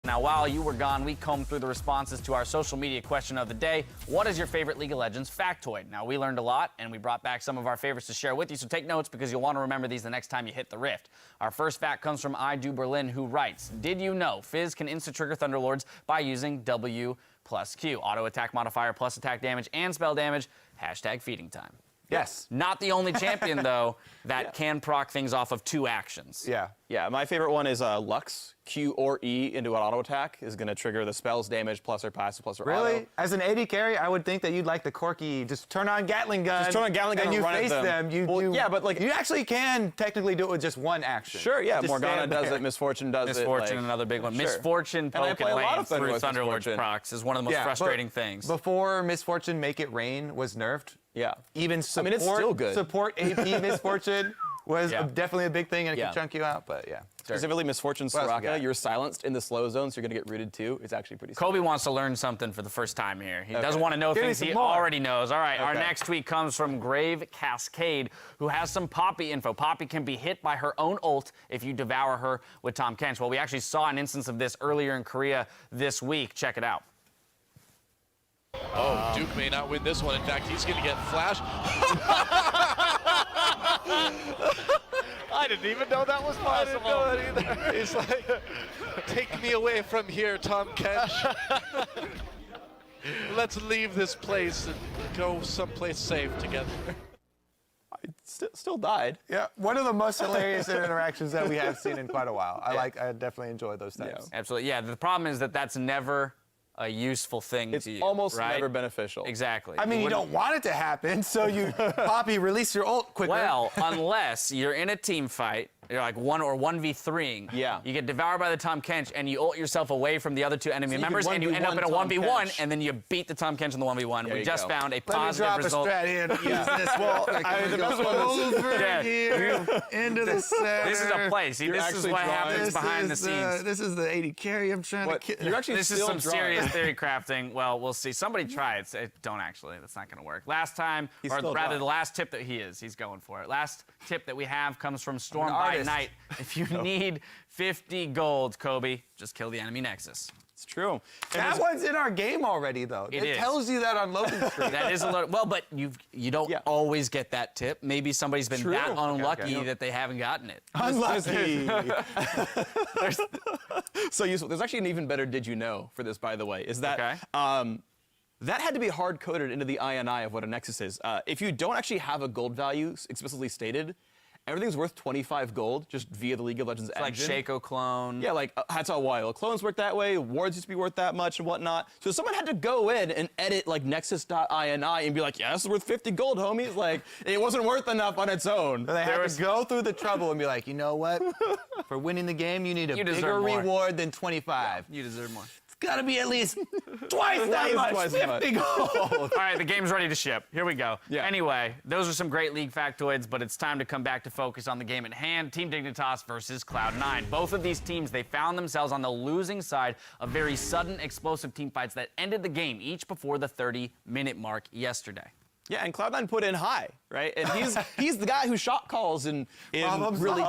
Now, while you were gone, we combed through the responses to our social media question of the day. What is your favorite League of Legends factoid? Now, we learned a lot, and we brought back some of our favorites to share with you, so take notes because you'll want to remember these the next time you hit the Rift. Our first fact comes from I Do Berlin, who writes, did you know Fizz can insta-trigger Thunderlords by using W plus Q? Auto attack modifier plus attack damage and spell damage, hashtag feeding time. Yes. Not the only champion, though, that can proc things off of 2 actions. Yeah, my favorite one is Lux. Q or E into an auto attack is going to trigger the spell's damage plus her passive plus her auto. Really? As an AD carry, I would think that you'd like the quirky, just turn on Gatling gun. Just turn on Gatling gun and you run at face them. yeah, but like you actually can technically do it with just one action. Sure, yeah. Just Morgana does it. Misfortune does it. Misfortune, another big one. Sure. Misfortune poking lane through Thunderlord's Misfortune. procs is one of the most frustrating things. Before Misfortune Make It Rain was nerfed, even support, I mean, it's still good. Support AP Misfortune was definitely a big thing, and it could chunk you out, but Specifically Misfortune Soraka, you're silenced in the slow zone, so you're going to get rooted too. It's actually pretty Kobe wants to learn something for the first time here. He doesn't want to know things he already knows. All right, our next tweet comes from Grave Cascade, who has some Poppy info. Poppy can be hit by her own ult if you devour her with Tahm Kench. Well, we actually saw an instance of this earlier in Korea this week. Check it out. Oh, Duke may not win this one. In fact, he's going to get flashed. I didn't even know that was possible. I didn't know that either. He's like, take me away from here, Tahm Kench. Let's leave this place and go someplace safe together. I still died. Yeah, one of the most hilarious interactions that we have seen in quite a while. I definitely enjoy those types. Absolutely, yeah. The problem is that that's never a useful thing It's to you, almost right? never beneficial. Exactly. I mean, you don't want it to happen, so you, Poppy, release your ult quicker. Well, unless you're in a team fight, you're like 1v3ing. Yeah. You get devoured by the Tahm Kench, and you ult yourself away from the other 2 enemy members, and you end up in a 1v1, and then you beat the Tahm Kench in the 1v1. We just found a positive result. Let me drop a strat here. Use this wall. The best one is over here into the center. This is a play. See, this is what happens behind the scenes. This is the AD carry I'm trying to kill. You're actually This is some serious theory crafting. Well, we'll see. Somebody try it. Don't actually. That's not going to work. Last time, or rather the last tip that he's going for it. Last tip that we have comes from Storm by Night. If you need 50 gold, Kobe, just kill the enemy Nexus. It's true. That one's in our game already, though. It tells you that on loading screen. That is a little. Well, but you don't always get that tip. Maybe somebody's been that unlucky that they haven't gotten it. Unlucky. So useful. There's actually an even better did you know for this, by the way, is that that had to be hard-coded into the INI of what a Nexus is. If you don't actually have a gold value explicitly stated, everything's worth 25 gold just via the League of Legends engine. Like Shaco clone. Yeah, like that's how wild. Clones work that way, wards used to be worth that much and whatnot. So someone had to go in and edit like nexus.ini and be like, yeah, this is worth 50 gold, homies. Like, it wasn't worth enough on its own. They had to go through the trouble and be like, you know what? For winning the game, you need a bigger reward than 25. You deserve more. Gotta be at least twice that much, 50 gold. All right, the game's ready to ship. Here we go. Yeah. Anyway, those are some great league factoids, but it's time to come back to focus on the game at hand. Team Dignitas versus Cloud9. Both of these teams, they found themselves on the losing side of very sudden, explosive team fights that ended the game, each before the 30-minute mark yesterday. Yeah, and Cloud9 put in high, right? And he's the guy who shot calls in really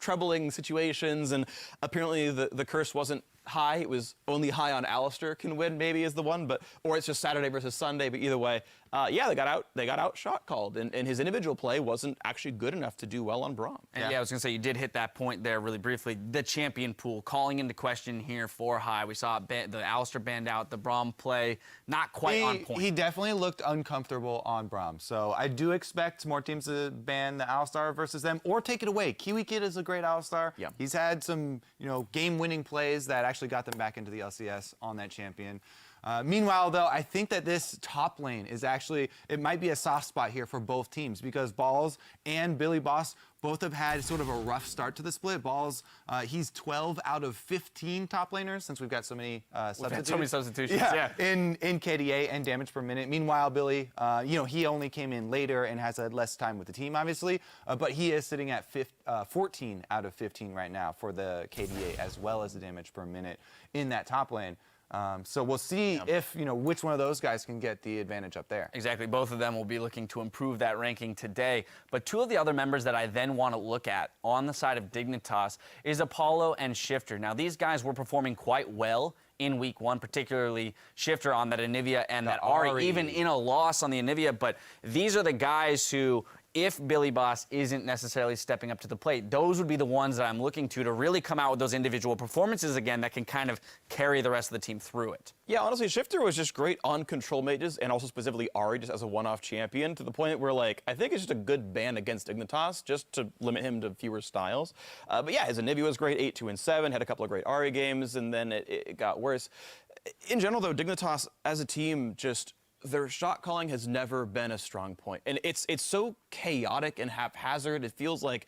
troubling situations. And apparently the curse wasn't high. It was only high on Alistair can win, maybe is the one, or it's just Saturday versus Sunday. But either way, they got out shot called, and his individual play wasn't actually good enough to do well on Braum. And I was gonna say you did hit that point there really briefly. The champion pool calling into question here for high. We saw the Alistair banned out, the Braum play not quite on point. He definitely looked uncomfortable on Braum, so I do expect more teams to ban the Alistar versus them or take it away. Kiwi Kid is a great Alistar. Yeah. He's had some game-winning plays that actually got them back into the LCS on that champion. Meanwhile, though, I think that this top lane is actually, it might be a soft spot here for both teams because Balls and Billy Boss both have had sort of a rough start to the split. Balls, he's 12 out of 15 top laners since we've got so many substitutions. We've had so many substitutions, yeah. In KDA and damage per minute. Meanwhile, Billy, he only came in later and has had less time with the team, obviously, but he is sitting at 14 out of 15 right now for the KDA as well as the damage per minute in that top lane. So we'll see if, which one of those guys can get the advantage up there. Exactly. Both of them will be looking to improve that ranking today. But two of the other members that I then want to look at on the side of Dignitas is Apollo and Shifter. Now, these guys were performing quite well in week one, particularly Shifter on that Anivia and that Ari, even in a loss on the Anivia. But these are the guys who, if Billy Boss isn't necessarily stepping up to the plate, those would be the ones that I'm looking to really come out with those individual performances again that can kind of carry the rest of the team through it. Yeah, honestly, Shifter was just great on control mages and also specifically Ari just as a one-off champion to the point where, like, I think it's just a good ban against Dignitas just to limit him to fewer styles. But yeah, his Anivia was great, 8, 2, and 7, had a couple of great Ari games, and then it got worse. In general, though, Dignitas as a team just... their shot calling has never been a strong point. And it's so chaotic and haphazard. It feels like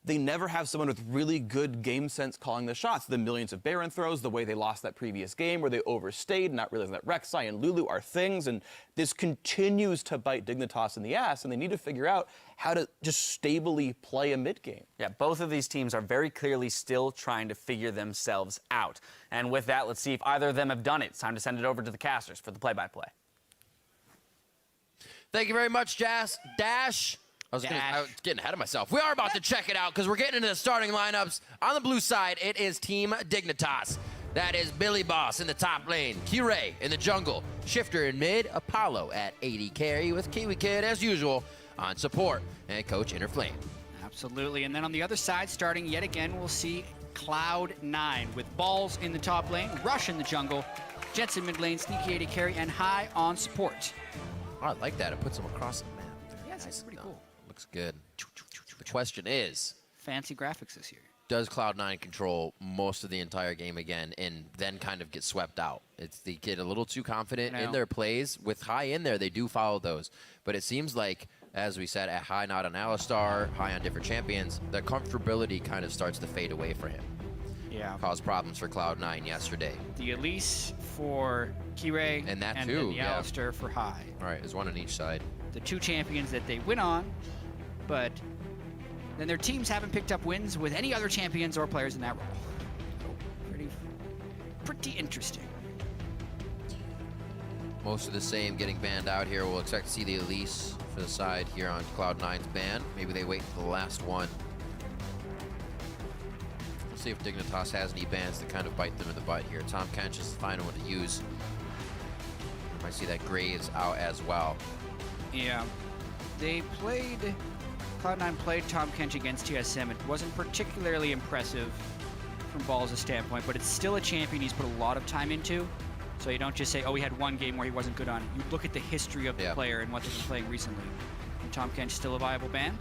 they never have someone with really good game sense calling the shots. The millions of Baron throws, the way they lost that previous game where they overstayed, not realizing that Rek'Sai and Lulu are things. And this continues to bite Dignitas in the ass, and they need to figure out how to just stably play a mid game. Yeah, both of these teams are very clearly still trying to figure themselves out. And with that, let's see if either of them have done it. It's time to send it over to the casters for the play-by-play. Thank you very much, Dash. I was getting ahead of myself. We are about to check it out because we're getting into the starting lineups. On the blue side, it is Team Dignitas. That is Billy Boss in the top lane, Kirei in the jungle, Shifter in mid, Apollo at 80 carry with Kiwi Kid as usual on support, and Coach Interflame. Absolutely. And then on the other side, starting yet again, we'll see Cloud9 with Balls in the top lane, Rush in the jungle, Jetson mid lane, Sneaky 80 carry, and High on support. Oh, I like that. It puts them across the map. Yes, it's pretty cool. Looks good. The question is, fancy graphics this year. Does Cloud9 control most of the entire game again and then kind of get swept out? They get a little too confident in their plays. With High in there, they do follow those. But it seems like, as we said, at High not on Alistar, High on different champions, the comfortability kind of starts to fade away for him. Yeah. Caused problems for Cloud9 yesterday. The Elise for Kirei, and that and too, then the Alistar for High. All right, there's one on each side. The two champions that they win on, but then their teams haven't picked up wins with any other champions or players in that role. Pretty interesting. Most of the same getting banned out here. We'll expect to see the Elise for the side here on Cloud9's ban. Maybe they wait for the last one. We'll see if Dignitas has any bans to kind of bite them in the butt here. Tom Kench is the final one to use. Might see that Graves out as well. Yeah. Cloud9 played Tom Kench against TSM. It wasn't particularly impressive from Balls' standpoint, but it's still a champion he's put a lot of time into. So you don't just say, oh, he had one game where he wasn't good on it. You look at the history of the player and what they've been playing recently. And Tom Kench still a viable ban?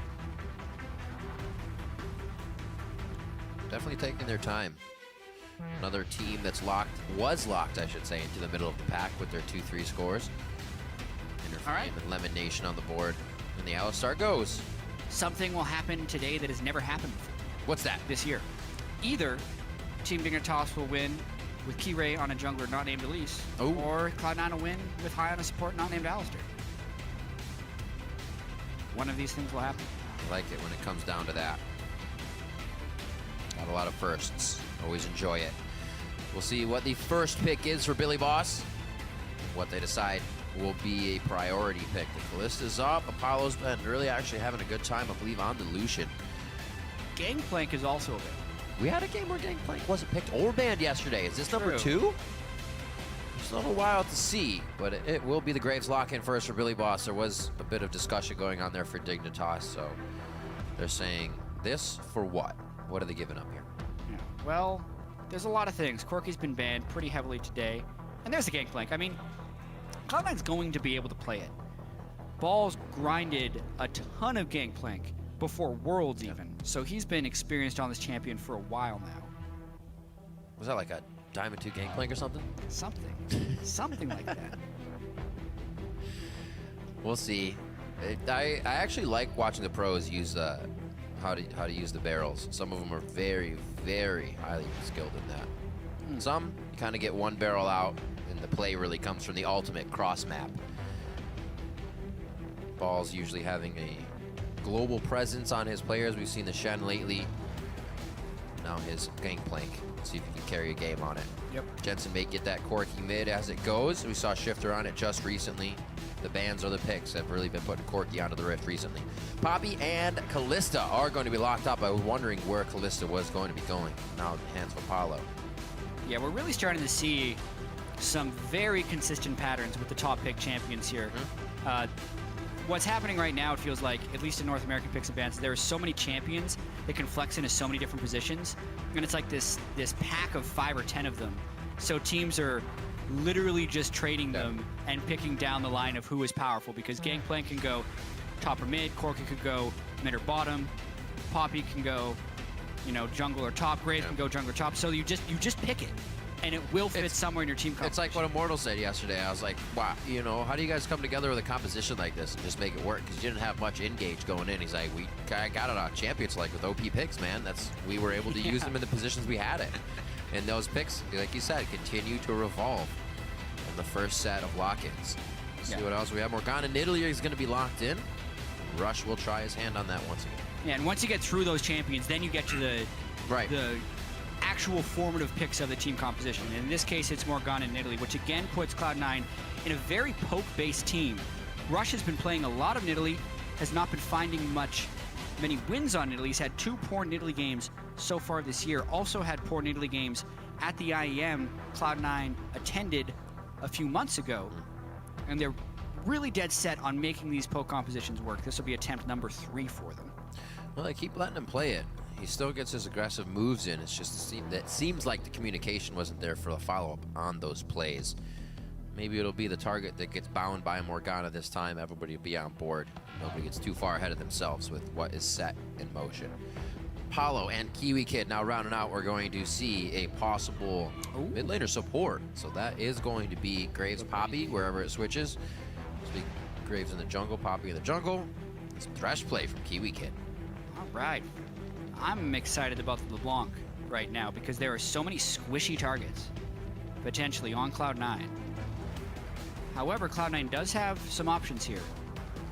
Definitely taking their time. Another team that's was locked, I should say, into the middle of the pack with their 2-3 scores. Interflame and Lemon Nation on the board. And the Alistar goes. Something will happen today that has never happened before. What's that? This year. Either Team Dignitas will win with Kirei on a jungler not named Elise, or Cloud9 will win with High on a support not named Alistar. One of these things will happen. I like it when it comes down to that. Got a lot of firsts. Always enjoy it. We'll see what the first pick is for Billy Boss. What they decide will be a priority pick. The list is up. Apollo's been really actually having a good time, I believe, on the Lucian. Gangplank is also available. We had a game where Gangplank wasn't picked or banned yesterday. Is this number 2? It's a little while to see, but it will be the Graves lock-in first for Billy Boss. There was a bit of discussion going on there for Dignitas, so they're saying this for what? What are they giving up here? Yeah. Well, there's a lot of things. Corky's been banned pretty heavily today, and there's the Gangplank. I mean, Cloud9's going to be able to play it. Balls grinded a ton of Gangplank before Worlds even, so he's been experienced on this champion for a while now. Was that like a Diamond 2 Gangplank or something? Something like that. We'll see. I actually like watching the pros use how to use the barrels. Some of them are very, very highly skilled in that. Some kind of get one barrel out, and the play really comes from the ultimate cross map. Balls usually having a global presence on his players. We've seen the Shen lately. now his Gangplank. See if he can carry a game on it. Yep. Jensen may get that Corky mid as it goes. We saw Shifter on it just recently. The bans or the picks have really been putting Corky onto the Rift recently. Poppy and Callista are going to be locked up. I was wondering where Callista was going to be going. Now in the hands of Apollo. Yeah, we're really starting to see some very consistent patterns with the top pick champions here. What's happening right now, it feels like, at least in North American picks and bans, there are so many champions that can flex into so many different positions, and it's like this pack of 5 or 10 of them. So teams are literally just trading them and picking down the line of who is powerful, because Gangplank can go top or mid, Corky could go mid or bottom, Poppy can go, you know, jungle or top, Graves can go jungle or top. So you just pick it, and it will fit somewhere in your team composition. It's like what Immortal said yesterday. I was like, wow, you know, how do you guys come together with a composition like this and just make it work? Because you didn't have much engage going in. He's like, we got it on champions like with OP picks, man. We were able to use them in the positions we had it. And those picks, like you said, continue to revolve in the first set of lock-ins. See what else we have. Morgana Nidalee is going to be locked in. Rush will try his hand on that once again. Yeah, and once you get through those champions, then you get to the actual formative picks of the team composition. And in this case, it's Morgana and Nidalee, which again puts Cloud9 in a very poke-based team. Rush has been playing a lot of Nidalee, has not been finding many wins on Nidalee. He's had 2 poor Nidalee games so far this year. Also had poor Nidalee games at the IEM Cloud9 attended a few months ago. And they're really dead set on making these poke compositions work. This will be attempt number 3 for them. Well, they keep letting him play it. He still gets his aggressive moves in. It's just that seems like the communication wasn't there for the follow-up on those plays. Maybe it'll be the target that gets bound by Morgana this time. Everybody will be on board. Nobody gets too far ahead of themselves with what is set in motion. Apollo and Kiwi Kid now rounding out. We're going to see a possible mid laner support. So that is going to be Graves Poppy wherever it switches. So Graves in the jungle, Poppy in the jungle. Some thresh play from Kiwi Kid. All right. I'm excited about the LeBlanc right now because there are so many squishy targets potentially on Cloud9. However, Cloud9 does have some options here.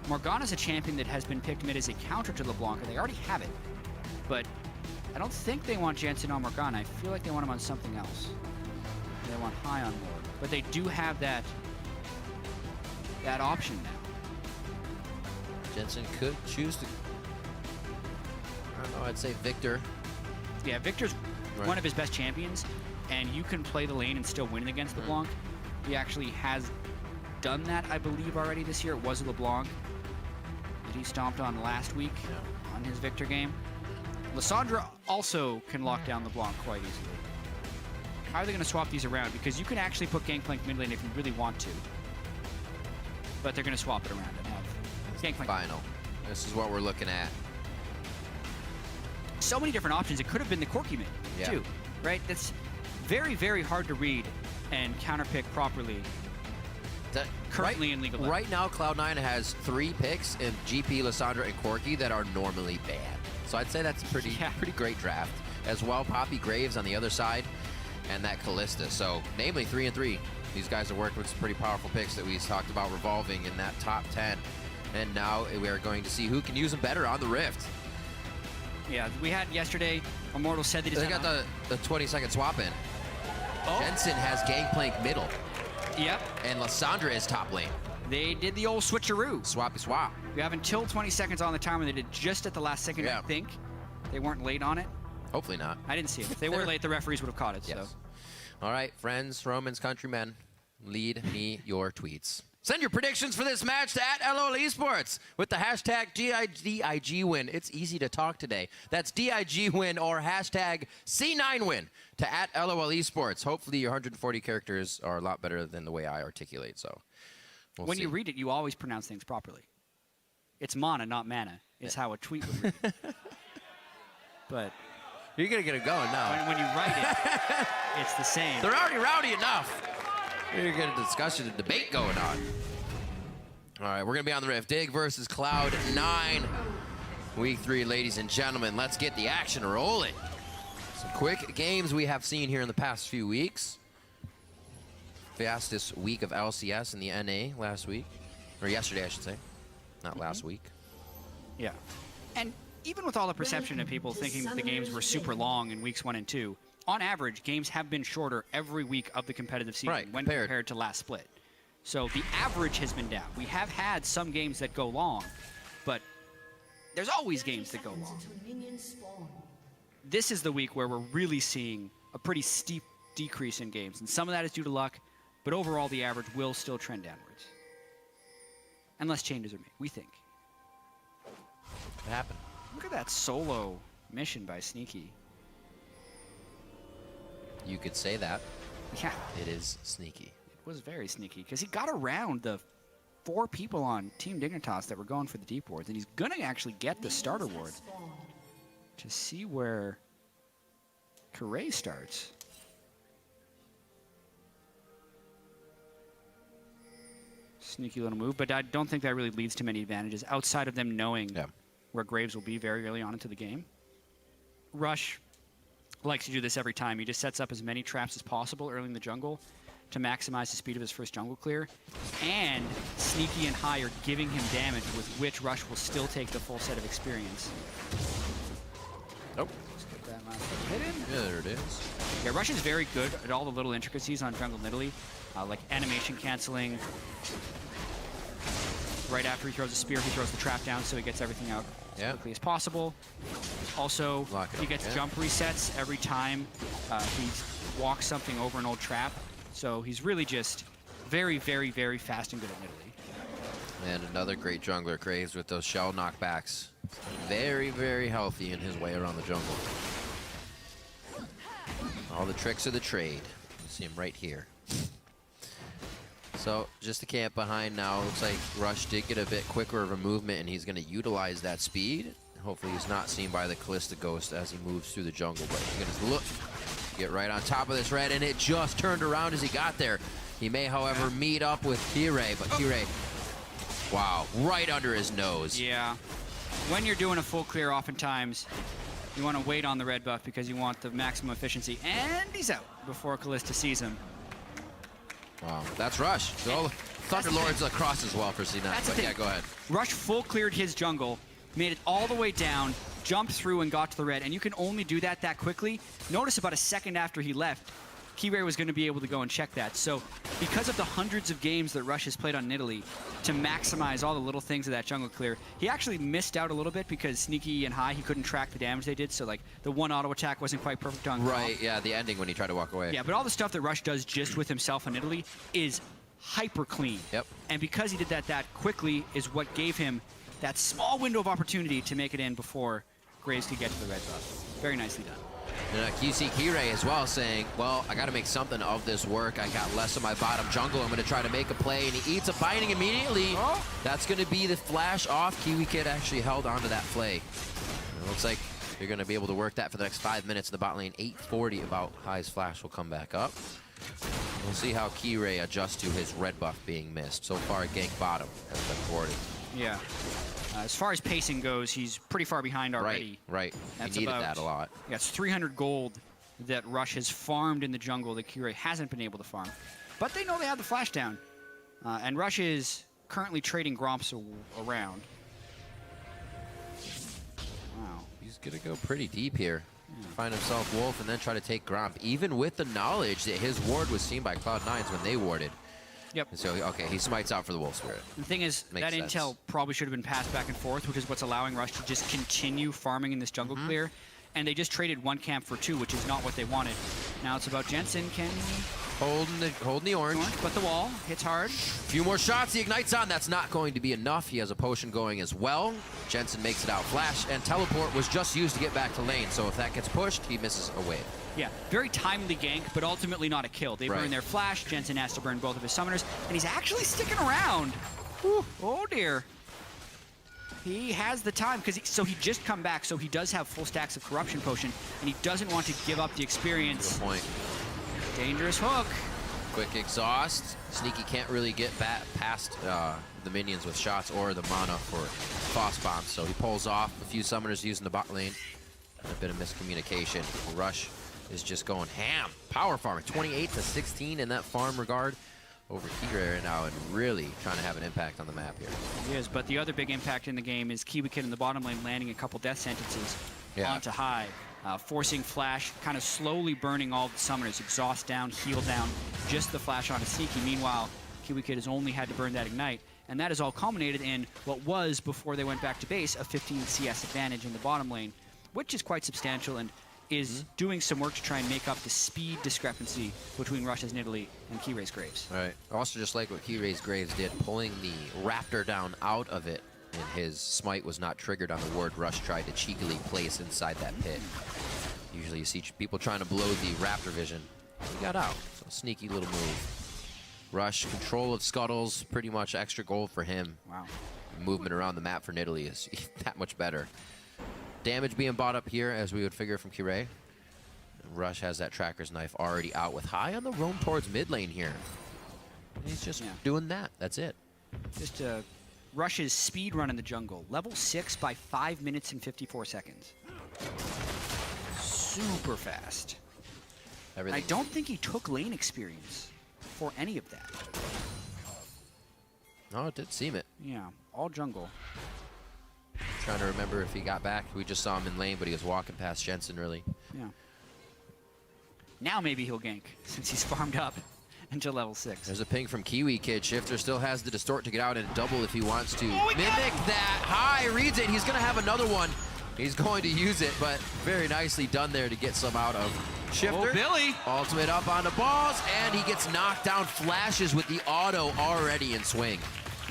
Morgana's a champion that has been picked mid as a counter to LeBlanc, and they already have it. But I don't think they want Jensen on Morgana. I feel like they want him on something else. They want High on board. But they do have that option now. Jensen could choose to... I don't know, I'd say Victor. Yeah, Victor's one of his best champions, and you can play the lane and still win against LeBlanc. He actually has done that, I believe, already this year. It was LeBlanc that he stomped on last week on his Victor game. Lissandra also can lock down LeBlanc quite easily. How are they going to swap these around? Because you can actually put Gangplank mid lane if you really want to. But they're going to swap it around and have Gangplank. Final. This is what we're looking at. So many different options. It could have been the Corky mid, too, right? That's very, very hard to read and counterpick properly. Currently in League of Legends. Right now, Cloud9 has 3 picks in GP, Lissandra, and Corky that are normally banned. So I'd say that's a pretty great draft. As well, Poppy Graves on the other side, and that Callista. So, namely 3 and 3. These guys are working with some pretty powerful picks that we talked about revolving in that top 10. And now we are going to see who can use them better on the Rift. Yeah, we had yesterday, Immortal said that they got the 20-second swap in. Jensen has Gangplank middle. Yep. And Lissandra is top lane. They did the old switcheroo. Swappy swap. We have until 20 seconds on the timer. They did just at the last second, I think. They weren't late on it. Hopefully not. I didn't see it. If they were late, the referees would have caught it. Yes. So. All right, friends, Romans, countrymen, lead me your tweets. Send your predictions for this match to @LOL Esports with the hashtag DIG win. It's easy to talk today. That's DIG win or hashtag C9 win to @LOL Esports. Hopefully your 140 characters are a lot better than the way I articulate. So we'll see. You read it, you always pronounce things properly. It's mana, not mana. It's how a tweet would read. But you're going to get it going now. When you write it, it's the same. They're already rowdy enough. You're going to discussion and debate going on. All right, we're going to be on the Rift. Dig versus Cloud9. Week 3, ladies and gentlemen. Let's get the action rolling. Some quick games we have seen here in the past few weeks. Fastest week of LCS in the NA last week. Or yesterday, I should say. Not last week. Yeah. And even with all the perception of people thinking that the games were super long in weeks 1 and 2, on average, games have been shorter every week of the competitive season when compared to last split. So the average has been down. We have had some games that go long, but there's always games that go long. This is the week where we're really seeing a pretty steep decrease in games, and some of that is due to luck, but overall the average will still trend downwards. Unless changes are made, we think. What happened? Look at that solo mission by Sneaky. You could say that. Yeah, It is sneaky. it was very sneaky because he got around the 4 people on Team Dignitas that were going for the deep wards, and he's going to actually get the starter ward to see where Correa starts. Sneaky little move, but I don't think that really leads to many advantages outside of them knowing where Graves will be very early on into the game. Rush likes to do this every time. He just sets up as many traps as possible early in the jungle to maximize the speed of his first jungle clear. And Sneaky and High are giving him damage, with which Rush will still take the full set of experience. Nope. Let's get that last hit in. Yeah, there it is. Yeah, Rush is very good at all the little intricacies on jungle Nidalee, like animation canceling. Right after he throws a spear, he throws the trap down so he gets everything out as quickly as possible. Also, he gets jump resets every time he walks something over an old trap. So he's really just very, very, very fast and good at Nidalee. And another great jungler, Graves, with those shell knockbacks. Very, very healthy in his way around the jungle. All the tricks of the trade. You see him right here. So just the camp behind now. Looks like Rush did get a bit quicker of a movement, and he's going to utilize that speed. Hopefully he's not seen by the Callista Ghost as he moves through the jungle. But he's going to look, get right on top of this red, and it just turned around as he got there. He may, however, meet up with Kirei, but Kirei, wow, right under his nose. Yeah. When you're doing a full clear, oftentimes you want to wait on the red buff because you want the maximum efficiency. And he's out before Callista sees him. Wow, that's Rush. So Thunderlords across as well for C9. That's But yeah, go ahead. Rush full cleared his jungle, made it all the way down, jumped through and got to the red, and you can only do that quickly. Notice about a second after he left, Kirei was going to be able to go and check that. So because of the hundreds of games that Rush has played on Nidalee to maximize all the little things of that jungle clear, he actually missed out a little bit because Sneaky and High, he couldn't track the damage they did. So like the one auto attack wasn't quite perfect on Right, yeah, the ending when he tried to walk away. Yeah, but all the stuff that Rush does just with himself on Nidalee is hyper clean. Yep. And because he did that quickly is what gave him that small window of opportunity to make it in before Graves could get to the red buff. Very nicely done. And you see Kirei as well saying, well, I got to make something of this work. I got less of my bottom jungle. I'm going to try to make a play. And he eats a binding immediately. Oh. That's going to be the flash off. Kiwi Kid actually held onto that play. It looks like you're going to be able to work that for the next 5 minutes in the bot lane. 8:40 about High's flash will come back up. We'll see how Kirei adjusts to his red buff being missed. So far, gank bottom has been thwarted. Yeah. As far as pacing goes, he's pretty far behind already. Right. That's he needed that a lot. Yeah, it's 300 gold that Rush has farmed in the jungle that Kirei hasn't been able to farm. But they know they have the flash down. And Rush is currently trading Gromps around. Wow. He's going to go pretty deep here. Find himself Wolf and then try to take Gromp, even with the knowledge that his ward was seen by Cloud9s when they warded. Yep. And so, okay, he smites out for the Wolf Spirit. The thing is, Makes that sense. intel probably should have been passed back and forth, which is what's allowing Rush to just continue farming in this jungle clear. And they just traded 1 camp for 2, which is not what they wanted. Now it's about Jensen. Can Holding the orange. but the wall hits hard. Few more shots, he ignites on. That's not going to be enough. He has a potion going as well. Jensen makes it out. Flash and teleport was just used to get back to lane. So if that gets pushed, he misses a wave. Yeah, very timely gank, but ultimately not a kill. They burn their flash. Jensen has to burn both of his summoners, and he's actually sticking around. Whew. Oh dear. He has the time because he just come back, so he does have full stacks of corruption potion, and he doesn't want to give up the experience. Good point. Dangerous hook. Quick exhaust. Sneaky can't really get past the minions with shots or the mana for Frost Bomb, so he pulls off. A few summoners using the bot lane. And a bit of miscommunication. Rush is just going ham. Power farming, 28 to 16 in that farm regard. over Kira right now and really trying to have an impact on the map here. He is, but the other big impact in the game is Kiwi Kid in the bottom lane landing a couple death sentences onto high, forcing Flash, kind of slowly burning all the summoners, exhaust down, heal down, just the Flash onto Sneaky. Meanwhile, Kiwi Kid has only had to burn that Ignite, and that is all culminated in what was, before they went back to base, a 15 CS advantage in the bottom lane, which is quite substantial and is doing some work to try and make up the speed discrepancy between Rush's Nidalee and Kiray's Graves. Right. Also, just like what Kiray's Graves did, pulling the Raptor down out of it, and his smite was not triggered on the ward Rush tried to cheekily place inside that pit. Usually you see people trying to blow the Raptor vision. He got out. So sneaky little move. Rush, control of Scuttles, pretty much extra gold for him. Wow. Movement around the map for Nidalee is that much better. Damage being bought up here, as we would figure from Kiray. Rush has that Tracker's Knife already out with high on the roam towards mid lane here. He's just doing that. That's it. Just Rush's speed run in the jungle. Level 6 by 5 minutes and 54 seconds. Super fast. I don't think he took lane experience for any of that. No, it did seem it. Yeah, all jungle. Trying to remember if he got back. We just saw him in lane, but he was walking past Jensen, really. Yeah. Now maybe he'll gank, since he's farmed up until level 6. There's a ping from Kiwi Kid. Shifter still has the distort to get out and double if he wants to. Mimic that. High reads it. He's going to have another one. He's going to use it, but very nicely done there to get some out of Shifter. Oh, Billy. Ultimate up on the balls, and he gets knocked down. Flashes with the auto already in swing.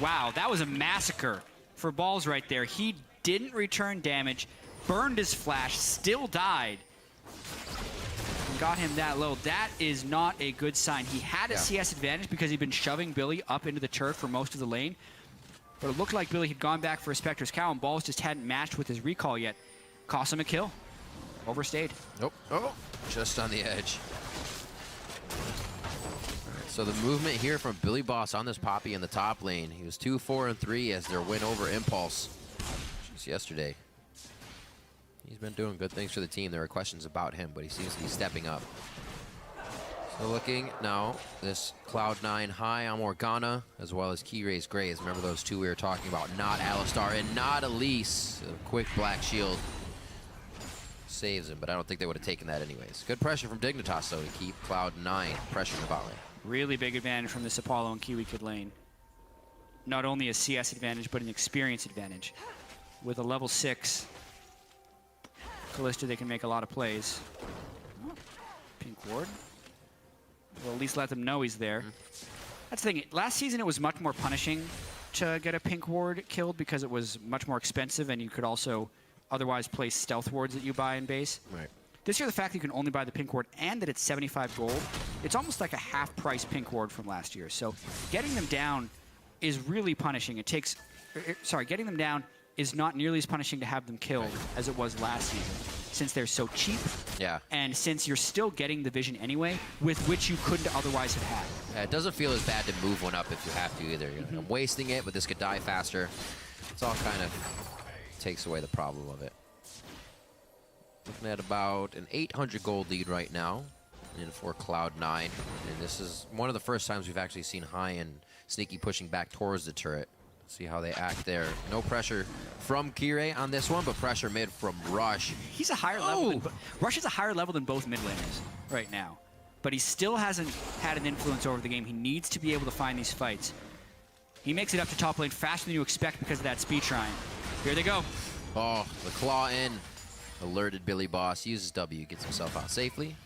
Wow, that was a massacre for Balls right there. He didn't return damage, burned his flash, still died, and got him that low. That is not a good sign. He had a CS advantage because he'd been shoving Billy up into the turret for most of the lane, but it looked like Billy had gone back for a Spectre's Cow, and Balls just hadn't matched with his recall yet. Cost him a kill. Overstayed. Nope. Oh, just on the edge. So the movement here from Billy Boss on this Poppy in the top lane. He was 2, 4, and 3 as their win over Impulse just yesterday. He's been doing good things for the team. There are questions about him, but he seems to be stepping up. So looking now, this Cloud9 high on Morgana, as well as Kiray's Graves. Remember those two we were talking about, not Alistar and not Elise. A quick black shield saves him, but I don't think they would have taken that anyways. Good pressure from Dignitas, though, to keep Cloud9 pressuring the bot lane. Really big advantage from this Apollo and Kiwi Kid lane. Not only a CS advantage, but an experience advantage. With a level 6 Kalista, they can make a lot of plays. Oh, pink ward. Well, at least let them know he's there. That's the thing. Last season, it was much more punishing to get a pink ward killed because it was much more expensive, and you could also otherwise place stealth wards that you buy in base. Right. This year, the fact that you can only buy the pink ward and that it's 75 gold, it's almost like a half-price pink ward from last year. So getting them down is really punishing. It takes, getting them down is not nearly as punishing to have them killed as it was last season, since they're so cheap. Yeah. And since you're still getting the vision anyway, with which you couldn't otherwise have had. Yeah, it doesn't feel as bad to move one up if you have to either. I'm wasting it, but this could die faster. It's all kind of takes away the problem of it. Looking at about an 800 gold lead right now in for Cloud9. And this is one of the first times we've actually seen High and Sneaky pushing back towards the turret. See how they act there. No pressure from Kiray on this one, but pressure mid from Rush. He's a higher level. Rush is a higher level than both mid laners right now. But he still hasn't had an influence over the game. He needs to be able to find these fights. He makes it up to top lane faster than you expect because of that speed shrine. Here they go. Oh, the claw in. Alerted Billy Boss, uses W, gets himself out safely.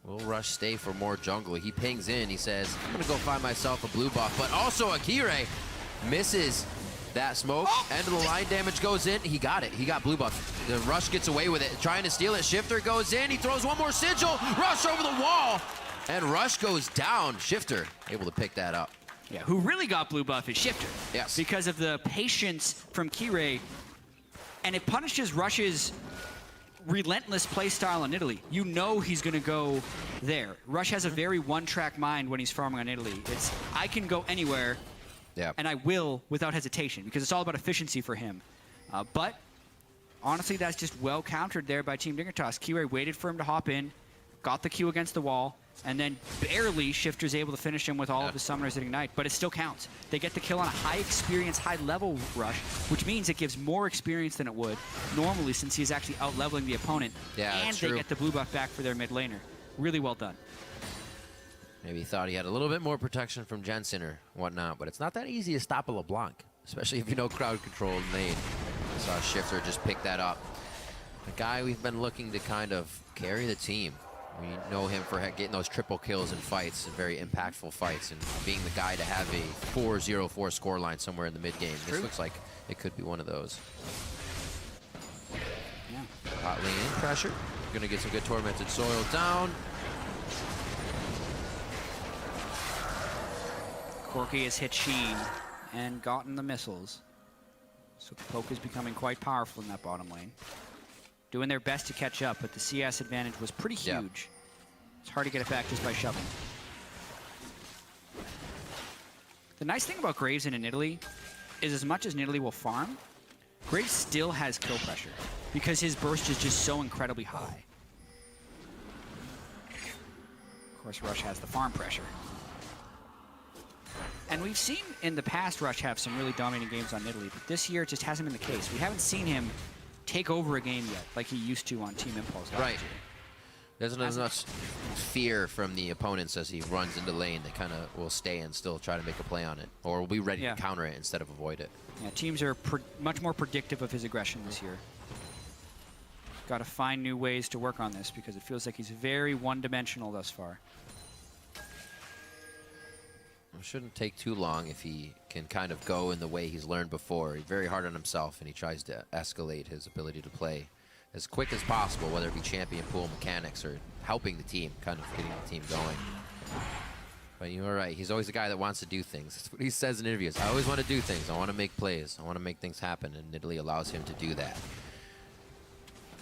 Will Rush stay for more jungle? He pings in, he says, I'm gonna go find myself a blue buff, but also a Kiray misses that smoke. End of the line damage goes in, he got it, he got blue buff. The Rush gets away with it, trying to steal it. Shifter goes in, he throws one more sigil, Rush over the wall, and Rush goes down. Shifter able to pick that up. Yeah, who really got blue buff is Shifter. Yes. Because of the patience from Kiray. And it punishes Rush's relentless playstyle on Italy. You know he's going to go there. Rush has a very one-track mind when he's farming on Italy. It's, I can go anywhere, and I will without hesitation, because it's all about efficiency for him. But honestly, that's just well countered there by Team Dignitas. Kiray waited for him to hop in, got the Q against the wall, And then barely Shifter's able to finish him with all of his summoners at Ignite, but it still counts. They get the kill on a high experience, high level rush, which means it gives more experience than it would normally since he's actually out leveling the opponent. Yeah, and that's they true. get the blue buff back for their mid laner. Really well done. Maybe he thought he had a little bit more protection from Jensen or whatnot, but it's not that easy to stop a LeBlanc, especially if you know crowd control in lane. I saw Shifter just pick that up. The guy we've been looking to kind of carry the team. We know him for getting those triple kills in fights, and very impactful fights, and being the guy to have a 4-0-4 scoreline somewhere in the mid game. This looks like it could be one of those. Yeah. Hot lane in pressure. Gonna get some good tormented soil down. Corki has hit Sheen and gotten the missiles. So the poke is becoming quite powerful in that bottom lane. Doing their best to catch up, but the CS advantage was pretty huge. Yeah. It's hard to get it back just by shoving. The nice thing about Graves in Italy is as much as Italy will farm, Graves still has kill pressure because his burst is just so incredibly high. Of course, Rush has the farm pressure. And we've seen in the past Rush have some really dominating games on Italy, but this year it just hasn't been the case. We haven't seen him take over a game yet like he used to on Team Impulse last year. There's not as much fear from the opponents as he runs into lane. They kind of will stay and still try to make a play on it, or will be ready to counter it instead of avoid it. Yeah, teams are much more predictive of his aggression this year. Got to find new ways to work on this because it feels like he's very one-dimensional thus far. It shouldn't take too long if he can kind of go in the way he's learned before. He's very hard on himself, and he tries to escalate his ability to play as quick as possible, whether it be champion pool mechanics or helping the team, kind of getting the team going. But you're right, he's always the guy that wants to do things. That's what he says in interviews. I always want to do things. I want to make plays. I want to make things happen, and Italy allows him to do that.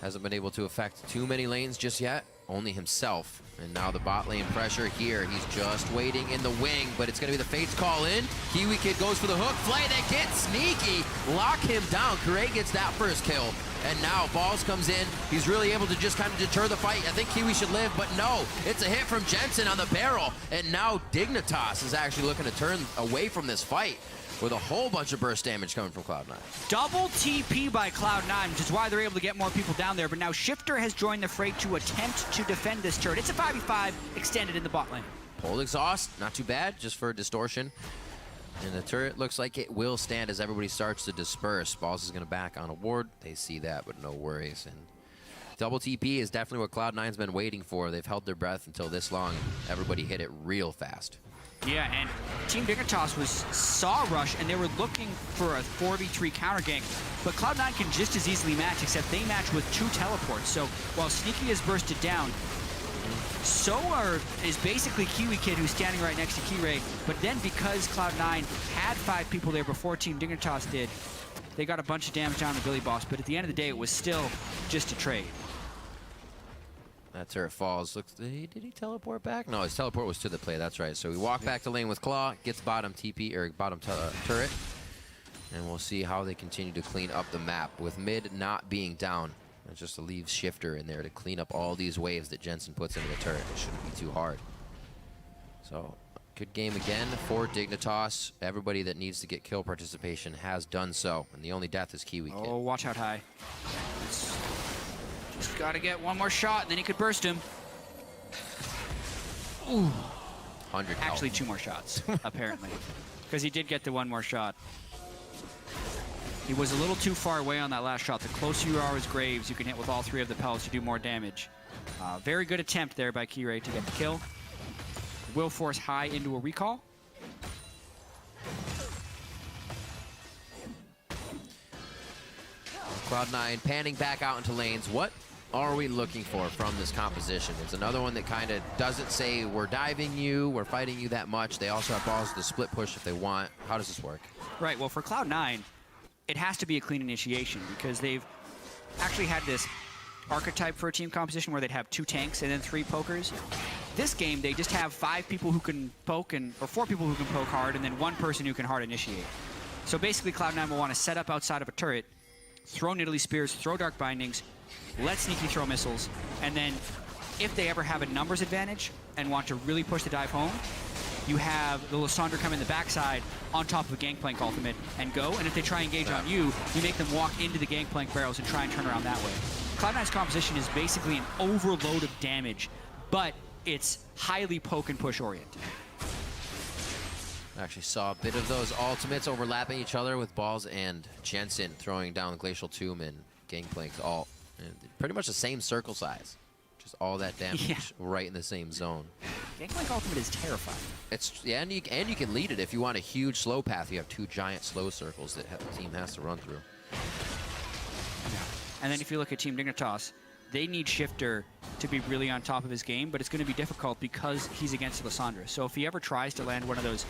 Hasn't been able to affect too many lanes just yet, only himself. And now the bot lane pressure here. He's just waiting in the wing, but it's going to be the Fates call in. Kiwi Kid goes for the hook. Flay, they get sneaky. Lock him down. Correa gets that first kill. And now Balls comes in. He's really able to just kind of deter the fight. I think Kiwi should live, but no. It's a hit from Jensen on the barrel. And now Dignitas is actually looking to turn away from this fight with a whole bunch of burst damage coming from Cloud9. Double TP by Cloud9, which is why they're able to get more people down there. But now Shifter has joined the fray to attempt to defend this turret. It's a 5v5 extended in the bot lane. Pulled exhaust, not too bad, just for distortion. And the turret looks like it will stand as everybody starts to disperse. Balls is going to back on a ward. They see that, but no worries. And double TP is definitely what Cloud9's been waiting for. They've held their breath until this long. Everybody hit it real fast. Yeah, and Team Dignitas saw Rush, and they were looking for a 4v3 counter gank. But Cloud9 can just as easily match, except they match with 2 teleports. So while Sneaky is bursted down, so is basically Kiwi Kid, who's standing right next to Keyray. But then because Cloud9 had 5 people there before Team Dignitas did, they got a bunch of damage on the Billy Boss. But at the end of the day, it was still just a trade. That turret falls. Did he teleport back? No, his teleport was to the play. That's right. So we walk back to lane with Claw, gets bottom TP or bottom turret, and we'll see how they continue to clean up the map with mid not being down. It just leaves Shifter in there to clean up all these waves that Jensen puts into the turret. It shouldn't be too hard. So good game again for Dignitas. Everybody that needs to get kill participation has done so, and the only death is Kiwi Kid. Oh, watch out high. Just gotta get one more shot, and then he could burst him. Ooh. 100 Actually, 2 more shots, apparently. Because he did get the 1 more shot. He was a little too far away on that last shot. The closer you are as Graves, you can hit with all 3 of the pellets to do more damage. Very good attempt there by Keyray to get the kill. Will force high into a recall. Cloud9 panning back out into lanes. What are we looking for from this composition? It's another one that kind of doesn't say we're diving you, we're fighting you that much. They also have balls to split push if they want. How does this work? Right, well for Cloud9, it has to be a clean initiation because they've actually had this archetype for a team composition where they'd have 2 tanks and then 3 pokers. This game, they just have 5 people who can poke, or 4 people who can poke hard, and then 1 person who can hard initiate. So basically Cloud9 will want to set up outside of a turret, throw Nidalee Spears, throw Dark Bindings, let Sneaky throw missiles, and then if they ever have a numbers advantage and want to really push the dive home, you have the Lysandre come in the backside on top of a Gangplank ultimate and go. And if they try and engage on you, you make them walk into the Gangplank barrels and try and turn around that way. Cloud9's composition is basically an overload of damage, but it's highly poke and push oriented. Actually saw a bit of those ultimates overlapping each other with Balls and Jensen throwing down the Glacial Tomb and Gangplank's ult. And pretty much the same circle size. Just all that damage right in the same zone. Gangplank ultimate is terrifying. And you can lead it if you want a huge slow path. You have 2 giant slow circles that the team has to run through. And then if you look at Team Dignitas, they need Shifter to be really on top of his game, but it's going to be difficult because he's against Lysandre. So if he ever tries to land one of those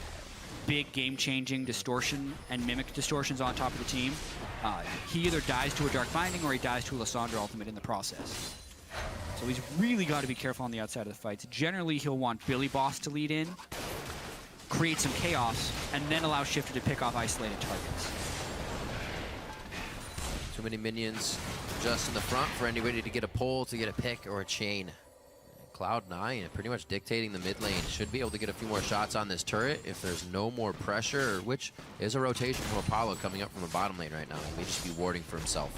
big game-changing distortion and mimic distortions on top of the team, he either dies to a Dark Binding or he dies to a Lysandre ultimate in the process. So he's really got to be careful on the outside of the fights. Generally, he'll want Billy Boss to lead in, create some chaos, and then allow Shifter to pick off isolated targets. Too many minions just in the front for anybody to get a pull, to get a pick, or a chain. Cloud9 pretty much dictating the mid lane. Should be able to get a few more shots on this turret if there's no more pressure, which is a rotation from Apollo coming up from the bottom lane right now. He may just be warding for himself.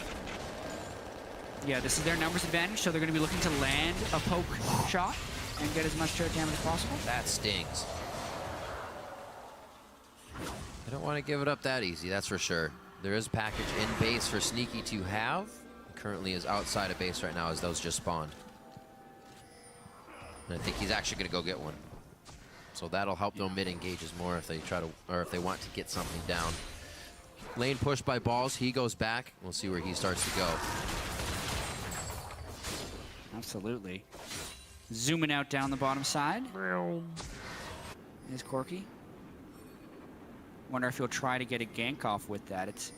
Yeah, this is their numbers advantage, so they're going to be looking to land a poke shot and get as much turret damage as possible. That stings. I don't want to give it up that easy, that's for sure. There is a package in base for Sneaky to have. He currently is outside of base right now as those just spawned. And I think he's actually going to go get one. So that'll help no mid engages more if they try to, or if they want to get something down. Lane pushed by Balls. He goes back. We'll see where he starts to go. Absolutely. Zooming out down the bottom side is Corki. Wonder if he'll try to get a gank off with that. It's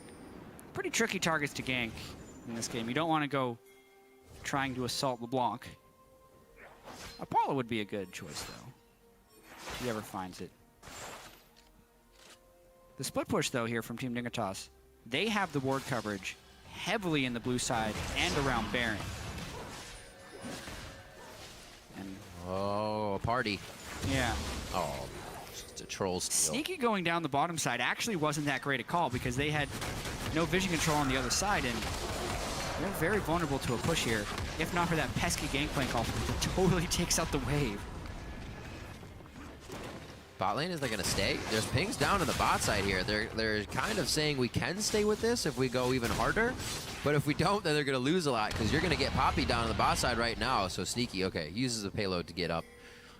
pretty tricky targets to gank in this game. You don't want to go trying to assault LeBlanc. Apollo would be a good choice, though, if he ever finds it. The split push, though, here from Team Dignitas, they have the ward coverage heavily in the blue side and around Baron. And oh, a party. yeah. Oh, just a troll steal. Sneaky going down the bottom side actually wasn't that great a call because they had no vision control on the other side, and they're very vulnerable to a push here. If not for that pesky Gangplank ultimate that totally takes out the wave. Bot lane, is they going to stay? There's pings down in the bot side here. They're kind of saying we can stay with this if we go even harder. But if we don't, then they're going to lose a lot because you're going to get Poppy down on the bot side right now. So Sneaky, okay, uses the payload to get up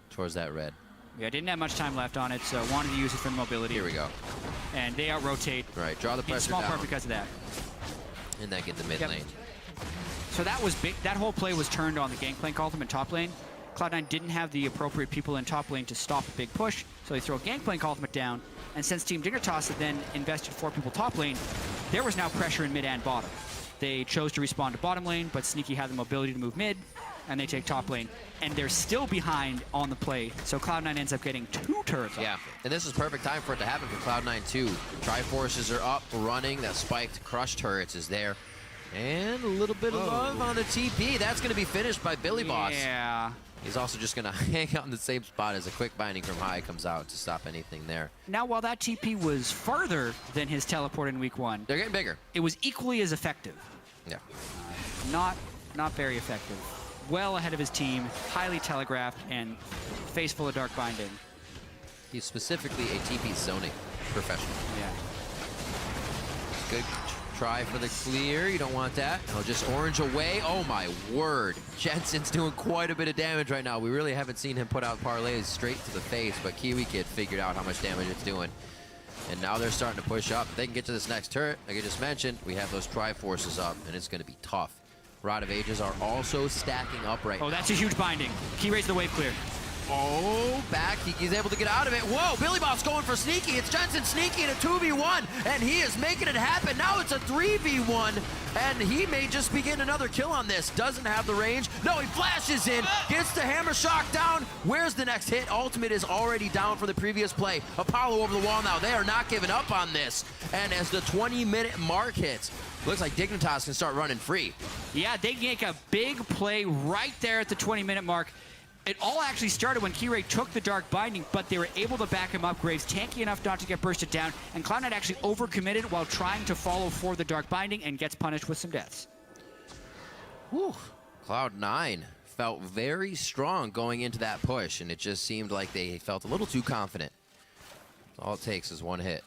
towards that red. Yeah, didn't have much time left on it, so wanted to use it for mobility. Here we go. And they out-rotate. Right, draw the in pressure small down. part because of that. And then get the mid Yep. lane. So that was big. That whole play was turned on the Gangplank ultimate top lane. Cloud9 didn't have the appropriate people in top lane to stop a big push, so they throw a Gangplank ultimate down. And since Team Dignitas had then invested 4 people top lane, there was now pressure in mid and bottom. They chose to respawn to bottom lane, but Sneaky had the mobility to move mid, and they take top lane. And they're still behind on the play, so Cloud9 ends up getting 2 turrets off. Yeah, and this is perfect time for it to happen for Cloud9 too. Triforces are up, running. That spiked crush turrets is there. And a little bit of love on the TP. That's going to be finished by Billy Boss. Yeah. He's also just going to hang out in the same spot as a quick binding from high comes out to stop anything there. Now, while that TP was farther than his teleport in week 1, They're getting bigger. it was equally as effective. Yeah. Not very effective. Well ahead of his team, highly telegraphed, and face full of dark binding. He's specifically a TP zoning professional. Yeah. Good try for the clear. You don't want that. No, just orange away. Oh my word. Jensen's doing quite a bit of damage right now. We really haven't seen him put out parlays straight to the face, but Kiwi Kid figured out how much damage it's doing. And now they're starting to push up. If they can get to this next turret, like I just mentioned, we have those Triforces up, and it's going to be tough. Rod of Ages are also stacking up right now. Oh, that's a huge binding. Key raised the wave clear. Oh, back. He's able to get out of it. Whoa, Billy Bob's going for Sneaky. It's Jensen Sneaky in a 2v1, and he is making it happen. Now it's a 3v1, and he may just be getting another kill on this. Doesn't have the range. No, he flashes in, gets the hammer shock down. Where's the next hit? Ultimate is already down for the previous play. Apollo over the wall now. They are not giving up on this. And as the 20-minute mark hits, looks like Dignitas can start running free. Yeah, they make a big play right there at the 20-minute mark. It all actually started when Kirei took the Dark Binding, but they were able to back him up. Graves tanky enough not to get bursted down, and Cloud9 actually overcommitted while trying to follow for the Dark Binding and gets punished with some deaths. Whew. Cloud9 felt very strong going into that push, and it just seemed like they felt a little too confident. All it takes is one hit.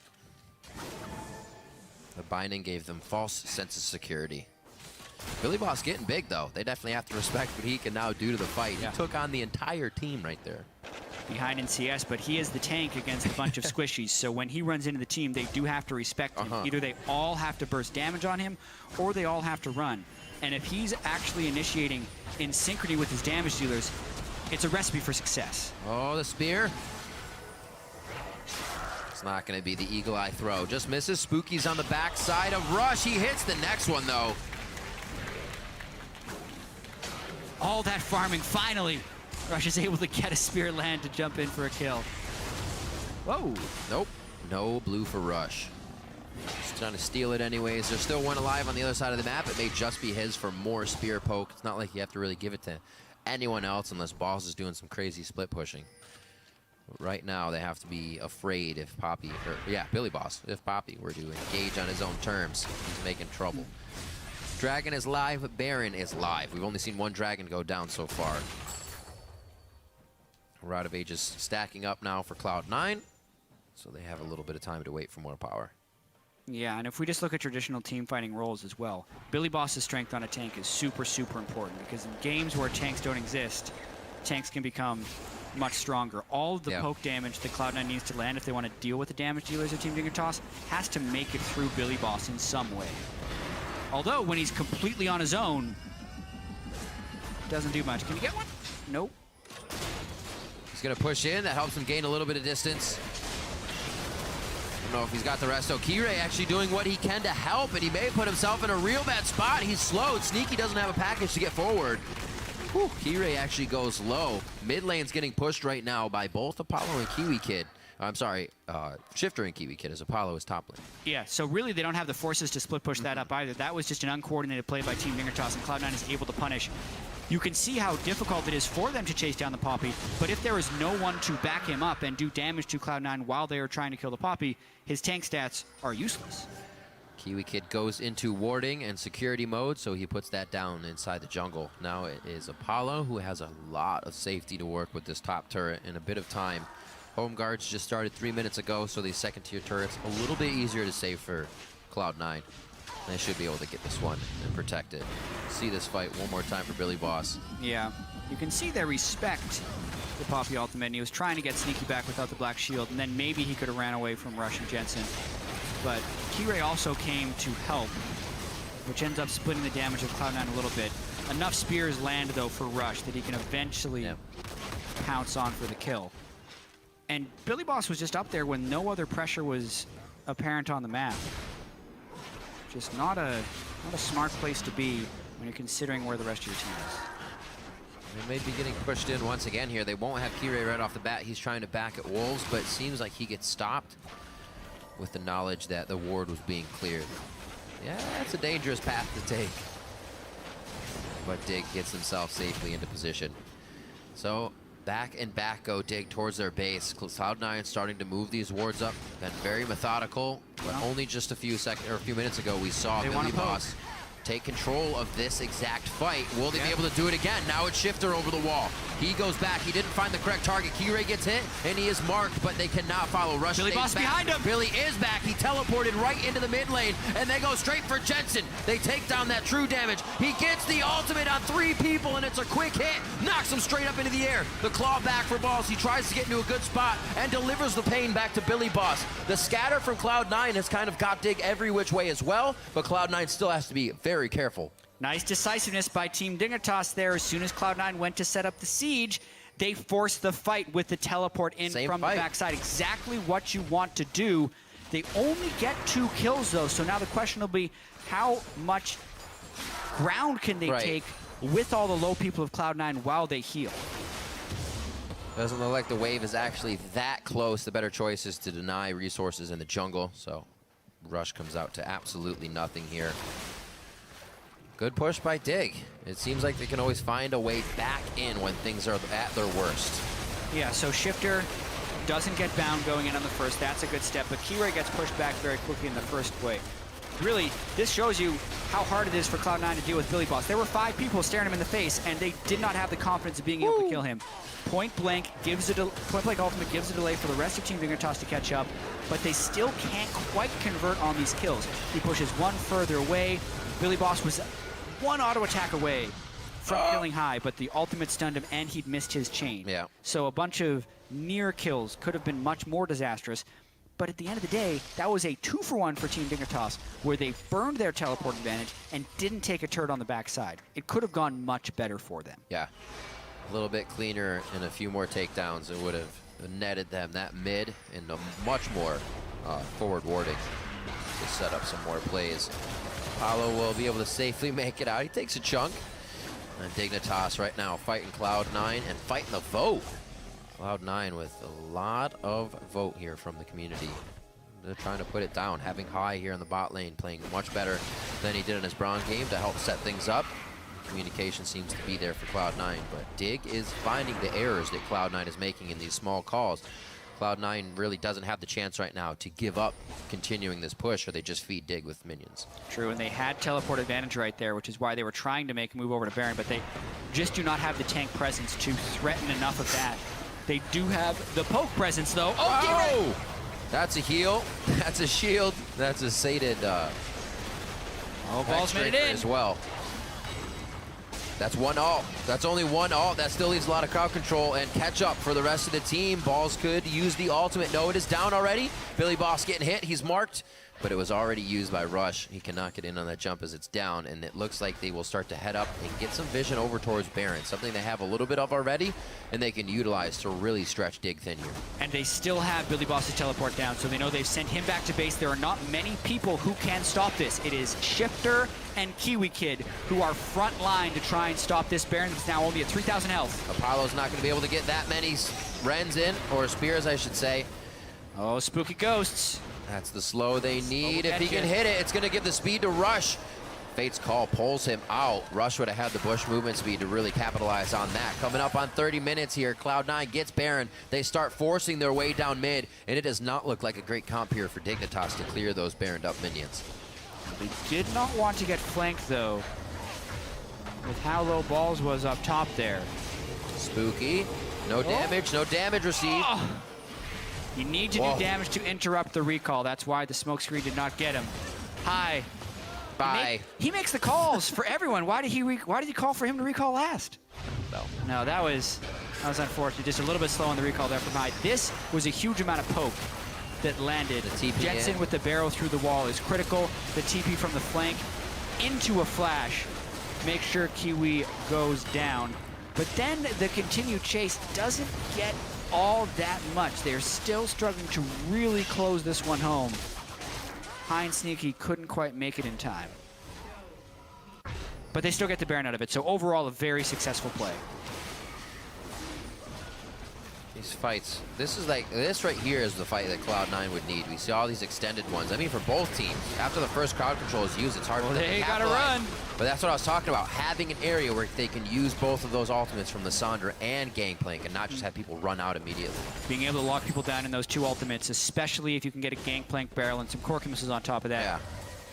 The binding gave them false sense of security. Billy Boss getting big, though. They definitely have to respect what he can now do to the fight. Yeah. He took on the entire team right there. Behind in CS, but he is the tank against a bunch of squishies. So when he runs into the team, they do have to respect him. Either they all have to burst damage on him, or they all have to run. And if he's actually initiating in synchrony with his damage dealers, it's a recipe for success. Oh, the spear. It's not going to be the eagle eye throw. Just misses. Spooky's on the backside of Rush. He hits the next one, though. All that farming, finally, Rush is able to get a spear land to jump in for a kill. Whoa. Nope. No blue for Rush. Just trying to steal it anyways. There's still one alive on the other side of the map. It may just be his for more spear poke. It's not like you have to really give it to anyone else unless Boss is doing some crazy split pushing. But right now, they have to be afraid if Poppy, or yeah, Billy Boss, if Poppy were to engage on his own terms, he's making trouble. Dragon is live, but Baron is live. We've only seen one Dragon go down so far. Rod of Ages stacking up now for Cloud9, so they have a little bit of time to wait for more power. Yeah, and if we just look at traditional team fighting roles as well, Billy Boss's strength on a tank is super, super important because in games where tanks don't exist, tanks can become much stronger. All of the poke damage that Cloud9 needs to land if they want to deal with the damage dealers of Team Dignitas has to make it through Billy Boss in some way. Although, when he's completely on his own, doesn't do much. Can you get one? Nope. He's going to push in. That helps him gain a little bit of distance. I don't know if he's got the resto. Kirei actually doing what he can to help, and he may put himself in a real bad spot. He's slowed. Sneaky doesn't have a package to get forward. Whew. Kirei actually goes low. Mid lane's getting pushed right now by both Apollo and Kiwi Kid. I'm sorry, Shifter and Kiwi Kid as Apollo is top lane. Yeah, so really they don't have the forces to split push that up either. That was just an uncoordinated play by Team Dignitas, and Cloud9 is able to punish. You can see how difficult it is for them to chase down the Poppy, but if there is no one to back him up and do damage to Cloud9 while they are trying to kill the Poppy, his tank stats are useless. Kiwi Kid goes into warding and security mode, so he puts that down inside the jungle. Now it is Apollo who has a lot of safety to work with this top turret in a bit of time. Home guards just started 3 minutes ago, so these second-tier turrets a little bit easier to save for Cloud9. They should be able to get this one and protect it. See this fight one more time for Billy Boss. Yeah, you can see they respect the Poppy ultimate, and he was trying to get Sneaky back without the black shield, and then maybe he could have ran away from Rush and Jensen. But Kirei also came to help, which ends up splitting the damage of Cloud9 a little bit. Enough spears land, though, for Rush that he can eventually pounce on for the kill. And Billy Boss was just up there when no other pressure was apparent on the map. Just not a smart place to be when you're considering where the rest of your team is. They may be getting pushed in once again here. They won't have Kirei right off the bat. He's trying to back at Wolves, but it seems like he gets stopped with the knowledge that the ward was being cleared. Yeah, that's a dangerous path to take. But Dig gets himself safely into position. So back and back go Dig towards their base. Cloud9 starting to move these wards up. Been very methodical, but only just a few minutes ago we saw Billy Boss take control of this exact fight. Will they be able to do it again? Now it's Shifter over the wall. He goes back. He didn't find the correct target. Kirei gets hit, and he is marked, but they cannot follow. Rush Billy Boss behind him. Billy is back. He teleported right into the mid lane, and they go straight for Jensen. They take down that true damage. He gets the ultimate on 3 people, and it's a quick hit. Knocks him straight up into the air. The claw back for Balls. He tries to get into a good spot and delivers the pain back to Billy Boss. The scatter from Cloud9 has kind of got Dig every which way as well, but Cloud9 still has to be very careful. Nice decisiveness by Team Dignitas there. As soon as Cloud9 went to set up the siege, they forced the fight with the teleport in from the backside. Exactly what you want to do. They only get 2 kills, though, so now the question will be how much ground can they take with all the low people of Cloud9 while they heal? Doesn't look like the wave is actually that close. The better choice is to deny resources in the jungle, so Rush comes out to absolutely nothing here. Good push by Dig. It seems like they can always find a way back in when things are at their worst. Yeah, so Shifter doesn't get bound going in on the first. That's a good step, but Keyray gets pushed back very quickly in the first way. Really, this shows you how hard it is for Cloud9 to deal with Billy Boss. There were 5 people staring him in the face, and they did not have the confidence of being able to kill him. Point Blank ultimate gives a delay for the rest of Team Dignitas to catch up, but they still can't quite convert on these kills. He pushes one further away. Billy Boss was one auto attack away from killing high, but the ultimate stunned him and he'd missed his chain. Yeah. So a bunch of near kills could have been much more disastrous. But at the end of the day, that was a 2-for-1 for Team Dignitas, where they burned their teleport advantage and didn't take a turret on the backside. It could have gone much better for them. Yeah, a little bit cleaner and a few more takedowns. It would have netted them that mid and a much more forward warding to set up some more plays. Apollo will be able to safely make it out. He takes a chunk. And Dignitas right now fighting Cloud9 and fighting the vote. Cloud9 with a lot of vote here from the community. They're trying to put it down. Having High here in the bot lane, playing much better than he did in his bronze game to help set things up. Communication seems to be there for Cloud9, but Dig is finding the errors that Cloud9 is making in these small calls. Cloud9 really doesn't have the chance right now to give up continuing this push, or they just feed Dig with minions. True, and they had teleport advantage right there, which is why they were trying to make a move over to Baron, but they just do not have the tank presence to threaten enough of that. They do have the poke presence, though. Oh! That's a heal. That's a shield. That's a sated Ball's made it in as well. That's one ult. That's only one ult. That still leaves a lot of crowd control and catch up for the rest of the team. Balls could use the ultimate. No, it is down already. Billy Boss getting hit. He's marked, but it was already used by Rush. He cannot get in on that jump as it's down, and it looks like they will start to head up and get some vision over towards Baron, something they have a little bit of already, and they can utilize to really stretch Dig thin here. And they still have Billy Boss's teleport down, so they know they've sent him back to base. There are not many people who can stop this. It is Shifter and Kiwi Kid who are front line to try and stop this Baron that's now only at 3,000 health. Apollo's not going to be able to get that many Rens in, or Spears, I should say. Oh, spooky ghosts. That's the slow they need. Slow If he can hit it, it's going to give the speed to Rush. Fate's Call pulls him out. Rush would have had the bush movement speed to really capitalize on that. Coming up on 30 minutes here, Cloud9 gets Baron. They start forcing their way down mid, and it does not look like a great comp here for Dignitas to clear those Baroned up minions. They did not want to get flanked, though, with how low Balls was up top there. Spooky. No damage received. Oh. You need to do damage to interrupt the recall. That's why the smoke screen did not get him. High. Bye. He makes the calls for everyone. Why did he call for him to recall last? No, that was unfortunate. Just a little bit slow on the recall there from High. This was a huge amount of poke that landed. The TP Jetson with the barrel through the wall is critical. The TP from the flank into a flash. Make sure Kiwi goes down. But then the continued chase doesn't get all that much. They're still struggling to really close this one home. High and Sneaky couldn't quite make it in time. But they still get the Baron out of it, so overall a very successful play. These fights, this right here is the fight that Cloud9 would need. We see all these extended ones. I mean, for both teams, after the first crowd control is used, it's hard for them to gotta capitalize. run. But that's what I was talking about, having an area where they can use both of those ultimates from the Sandra and Gangplank and not just have people run out immediately. Being able to lock people down in those two ultimates, especially if you can get a Gangplank barrel and some Corki missiles on top of that,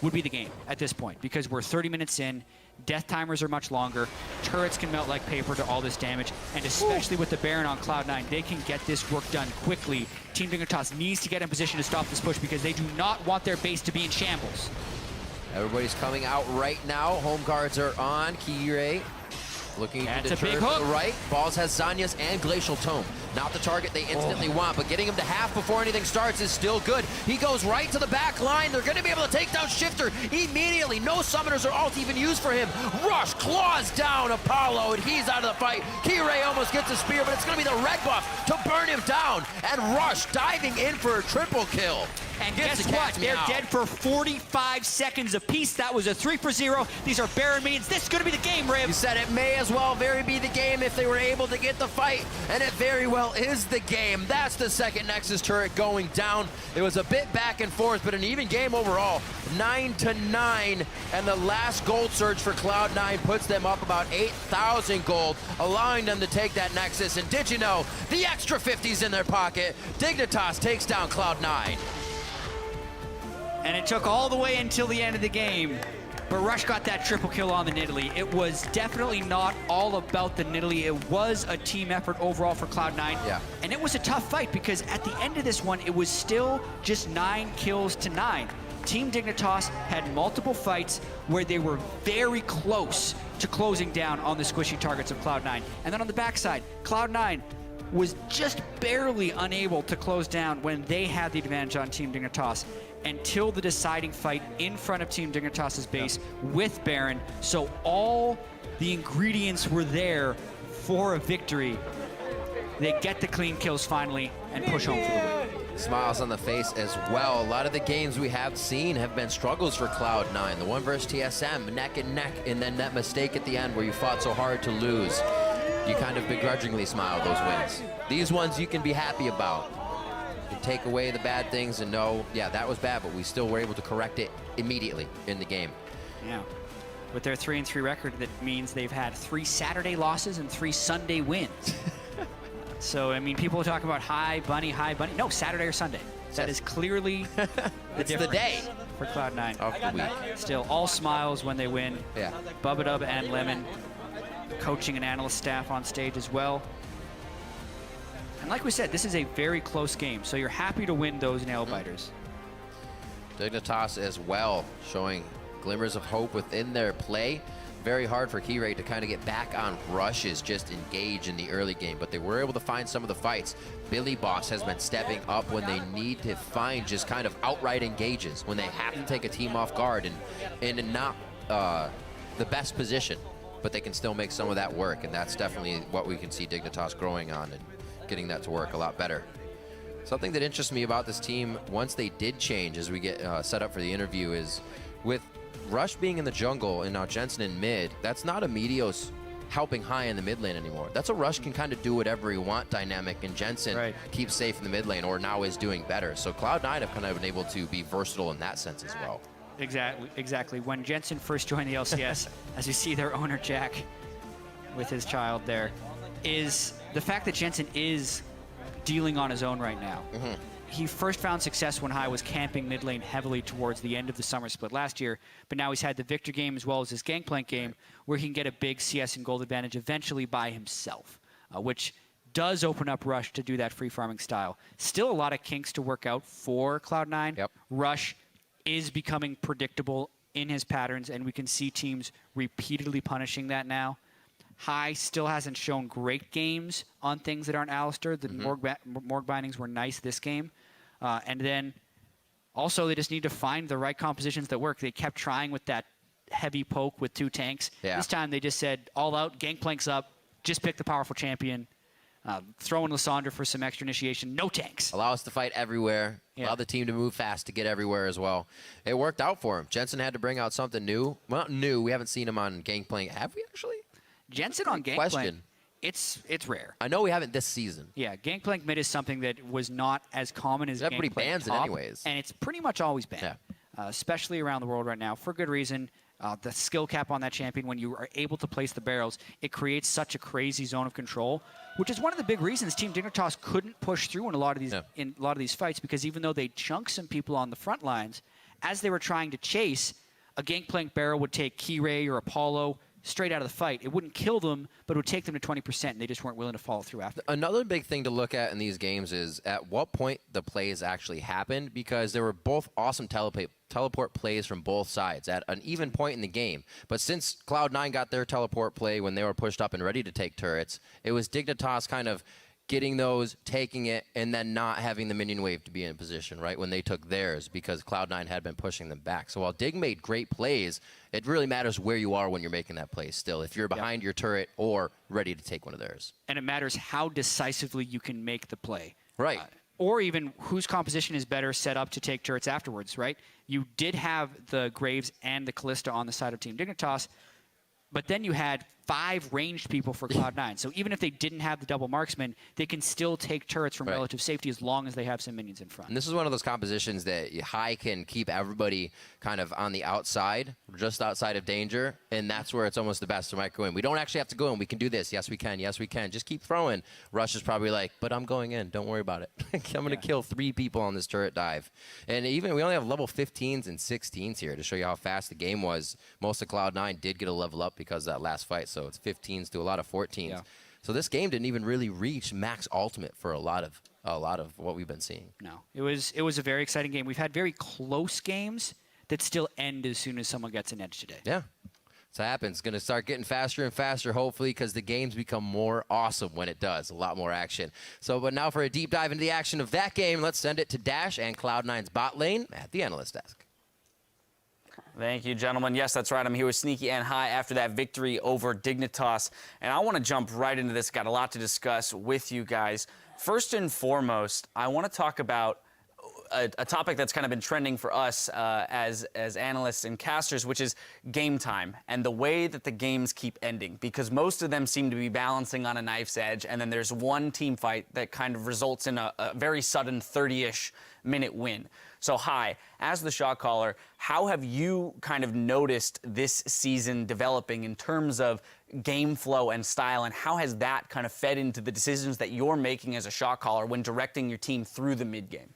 would be the game at this point, because we're 30 minutes in. Death timers are much longer. Turrets can melt like paper to all this damage, and especially with the Baron on Cloud9, they can get this work done quickly. Team Dignitas needs to get in position to stop this push because they do not want their base to be in shambles. Everybody's coming out right now. Home guards are on. Keyray looking to deter to the right. Balls has Zanya's and Glacial Tome. Not the target they instantly want, but getting him to half before anything starts is still good. He goes right to the back line. They're going to be able to take down Shifter immediately. No summoners or ult even used for him. Rush claws down Apollo, and he's out of the fight. Keyray almost gets a spear, but it's going to be the red buff to burn him down. And Rush diving in for a triple kill. And Gets guess the what? catch me They're out. dead for 45 seconds apiece. That was a 3 for 0. These are Baron minions. This is going to be the game, Riv. You said it may as well very be the game if they were able to get the fight, and it very well is the game. That's the second Nexus turret going down. It was a bit back and forth, but an even game overall, 9-9, and the last gold surge for Cloud9 puts them up about 8,000 gold, allowing them to take that Nexus. And did you know, the extra 50s in their pocket, Dignitas takes down Cloud9. And it took all the way until the end of the game. But Rush got that triple kill on the Nidalee. It was definitely not all about the Nidalee. It was a team effort overall for Cloud9. Yeah. And it was a tough fight because at the end of this one, it was still just 9 kills to 9. Team Dignitas had multiple fights where they were very close to closing down on the squishy targets of Cloud9. And then on the backside, Cloud9 was just barely unable to close down when they had the advantage on Team Dignitas until the deciding fight in front of Team Dignitas' base with Baron. So all the ingredients were there for a victory. They get the clean kills finally and push home for the win. Smiles on the face as well. A lot of the games we have seen have been struggles for Cloud9. The one versus TSM, neck and neck, and then that mistake at the end where you fought so hard to lose. You kind of begrudgingly smile those wins. These ones you can be happy about. You can take away the bad things and know, yeah, that was bad, but we still were able to correct it immediately in the game. Yeah. With their 3-3 record, that means they've had 3 Saturday losses and 3 Sunday wins. So, I mean, people are talking about high bunny. No, Saturday or Sunday. That is clearly It's the day for Cloud9. of the week. Still, all smiles when they win. Yeah. Bubba Dub and Lemon coaching and analyst staff on stage as well. And like we said, this is a very close game, so you're happy to win those nail biters. Dignitas as well, showing glimmers of hope within their play. Very hard for Keyray to kind of get back on rushes, just engage in the early game, but they were able to find some of the fights. Billy Boss has been stepping up when they need to find just kind of outright engages, when they have to take a team off guard and not the best position, but they can still make some of that work, and that's definitely what we can see Dignitas growing on and getting that to work a lot better. Something that interests me about this team, once they did change as we get set up for the interview, is with Rush being in the jungle and now Jensen in mid, that's not a Meteos helping high in the mid lane anymore. That's a Rush can kind of do whatever he want dynamic, and Jensen keeps safe in the mid lane, or now is doing better. So Cloud9 have kind of been able to be versatile in that sense as well. Exactly. When Jensen first joined the LCS, as you see their owner Jack with his child there, is the fact that Jensen is dealing on his own right now. He first found success when High was camping mid lane heavily towards the end of the summer split last year, but now he's had the Victor game as well as his Gangplank game, where he can get a big CS and gold advantage eventually by himself, which does open up Rush to do that free farming style. Still a lot of kinks to work out for Cloud9. Rush is becoming predictable in his patterns, and we can see teams repeatedly morg that now. High still hasn't shown great games on things that aren't Alistair. The morg bindings were nice this game. And then also they just need to find the right compositions that work. They kept trying with that heavy poke with 2 tanks. This time they just said, all out, Gangplank's up, just pick the powerful champion. Throw in Lysandra for some extra initiation. No tanks. Allow us to fight everywhere. Allow the team to move fast to get everywhere as well. It worked out for him. Jensen had to bring out something new. Well, not new. We haven't seen him on Gangplank. Have we actually? Jensen on Gangplank, it's rare. I know we haven't this season. Yeah, Gangplank mid is something that was not as common as everybody Gangplank bans top, it anyways. And it's pretty much always been, especially around the world right now, for good reason. The skill cap on that champion, when you are able to place the barrels, it creates such a crazy zone of control, which is one of the big reasons Team Dignitas couldn't push through in a lot of these fights, because even though they chunked some people on the front lines, as they were trying to chase, a Gangplank barrel would take Keyray or Apollo straight out of the fight. It wouldn't kill them, but it would take them to 20%, and they just weren't willing to follow through after. Another big thing to look at in these games is at what point the plays actually happened, because there were both awesome teleport plays from both sides at an even point in the game. But since Cloud9 got their teleport play when they were pushed up and ready to take turrets, it was Dignitas kind of getting those, taking it, and then not having the minion wave to be in position, right, when they took theirs, because Cloud9 had been pushing them back. So while Dig made great plays, it really matters where you are when you're making that play still, if you're behind your turret or ready to take one of theirs. And it matters how decisively you can make the play. Right. or even whose composition is better set up to take turrets afterwards, right? You did have the Graves and the Callista on the side of Team Dignitas, but then you had 5 ranged people for Cloud9. So even if they didn't have the double marksman, they can still take turrets from relative safety as long as they have some minions in front. And this is one of those compositions that High can keep everybody kind of on the outside, just outside of danger, and that's where it's almost the best to micro in. We don't actually have to go in. We can do this. Yes, we can. Yes, we can. Just keep throwing. Rush is probably like, but I'm going in. Don't worry about it. I'm going to kill 3 people on this turret dive. And even we only have level 15s and 16s here to show you how fast the game was. Most of Cloud9 did get a level up because of that last fight, so it's 15s to a lot of 14s. Yeah. So this game didn't even really reach max ultimate for a lot of what we've been seeing. No, it was a very exciting game. We've had very close games that still end as soon as someone gets an edge today. Yeah. So it happens. It's going to start getting faster and faster, hopefully, because the games become more awesome when it does. A lot more action. So, but now for a deep dive into the action of that game, let's send it to Dash and Cloud9's bot lane at the analyst desk. Thank you, gentlemen. Yes, that's right. I'm here with Sneaky and High after that victory over Dignitas. And I want to jump right into this. Got a lot to discuss with you guys. First and foremost, I want to talk about a topic that's kind of been trending for us as analysts and casters, which is game time and the way that the games keep ending, because most of them seem to be balancing on a knife's edge, and then there's one team fight that kind of results in a very sudden 30-ish minute win. So, High, as the shot caller, how have you kind of noticed this season developing in terms of game flow and style, and how has that kind of fed into the decisions that you're making as a shot caller when directing your team through the mid-game?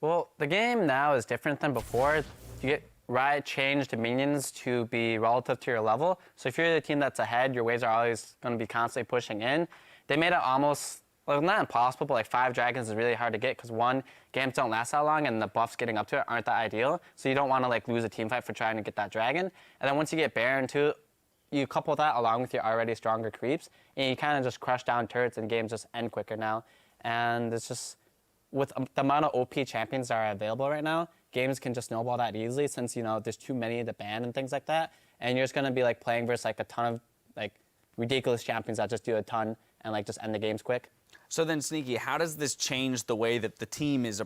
Well, the game now is different than before. You get changed minions to be relative to your level. So if you're the team that's ahead, your waves are always going to be constantly pushing in. They made it almost, well, not impossible, but like 5 dragons is really hard to get because one, games don't last that long and the buffs getting up to it aren't that ideal. So you don't want to like lose a team fight for trying to get that dragon. And then once you get Baron too, you couple that along with your already stronger creeps, and you kind of just crush down turrets and games just end quicker now. And it's just, with the amount of OP champions that are available right now, games can just snowball that easily since, you know, there's too many to ban and things like that. And you're just going to be like playing versus like a ton of like ridiculous champions that just do a ton and like just end the games quick. So then, Sneaky, how does this change the way that the team is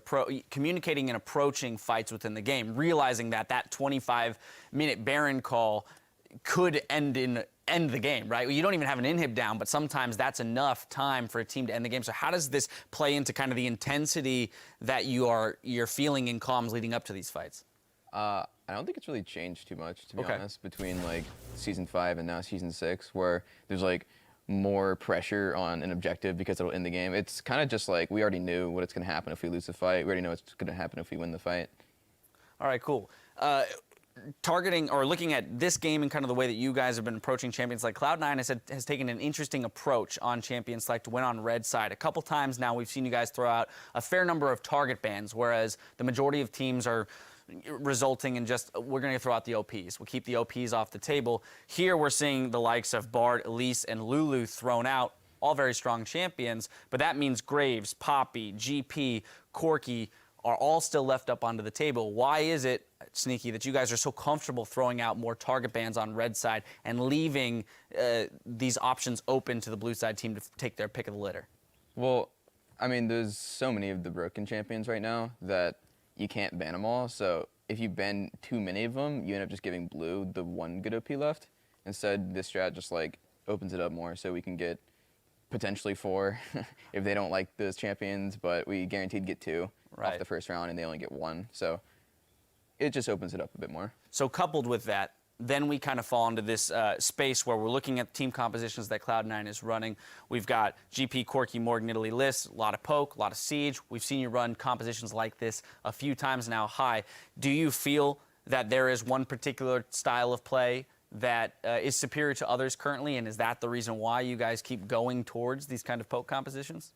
communicating and approaching fights within the game, realizing that that 25-minute Baron call could end the game, right? You don't even have an inhib down, but sometimes that's enough time for a team to end the game. So how does this play into kind of the intensity that you're feeling in comms leading up to these fights? I don't think it's really changed too much, to be honest, between like season 5 and now season 6, where there's like more pressure on an objective because it'll end the game. It's kind of just like we already knew what's going to happen if we lose the fight. We already know what's going to happen if we win the fight. All right, cool. Targeting or looking at this game and kind of the way that you guys have been approaching champions, like Cloud9 has taken an interesting approach on champion select to win on red side. A couple times now we've seen you guys throw out a fair number of target bans, whereas the majority of teams are resulting in just, we're going to throw out the OPs. We'll keep the OPs off the table. Here we're seeing the likes of Bard, Elise, and Lulu thrown out, all very strong champions, but that means Graves, Poppy, GP, Corki are all still left up onto the table. Why is it, Sneaky, that you guys are so comfortable throwing out more target bans on red side and leaving these options open to the blue side team to take their pick of the litter? Well, I mean, there's so many of the broken champions right now that you can't ban them all. So if you ban too many of them, you end up just giving blue the one good OP left. Instead, this strat just like opens it up more so we can get potentially 4 if they don't like those champions, but we guaranteed get 2 off the first round and they only get 1. So it just opens it up a bit more. So coupled with that, then we kind of fall into this space where we're looking at team compositions that Cloud9 is running. We've got GP, Corki, Morgan, Italy, Liss, a lot of poke, a lot of siege. We've seen you run compositions like this a few times now. High, do you feel that there is one particular style of play that is superior to others currently, and is that the reason why you guys keep going towards these kind of poke compositions?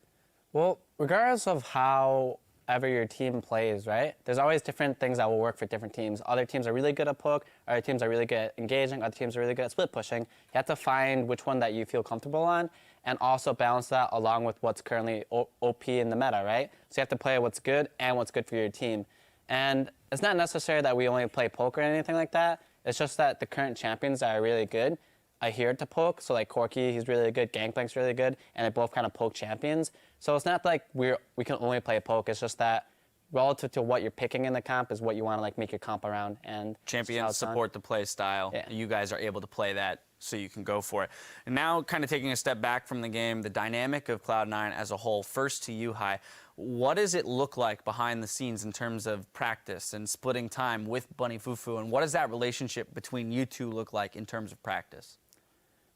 Well, regardless of how ever your team plays, right? There's always different things that will work for different teams. Other teams are really good at poke, other teams are really good at engaging, other teams are really good at split pushing. You have to find which one that you feel comfortable on and also balance that along with what's currently OP in the meta, right? So you have to play what's good and what's good for your team. And it's not necessary that we only play poke or anything like that. It's just that the current champions that are really good adhere to poke. So like Corki, he's really good, Gangplank's really good, and they both kind of poke champions. So it's not like we can only play poke. It's just that relative to what you're picking in the comp is what you want to like make your comp around. And Champions support the play style. Yeah. You guys are able to play that, so you can go for it. And now, kind of taking a step back from the game, the dynamic of Cloud9 as a whole. First to you, Hai. What does it look like behind the scenes in terms of practice and splitting time with Bunny Fufu? And what does that relationship between you two look like in terms of practice?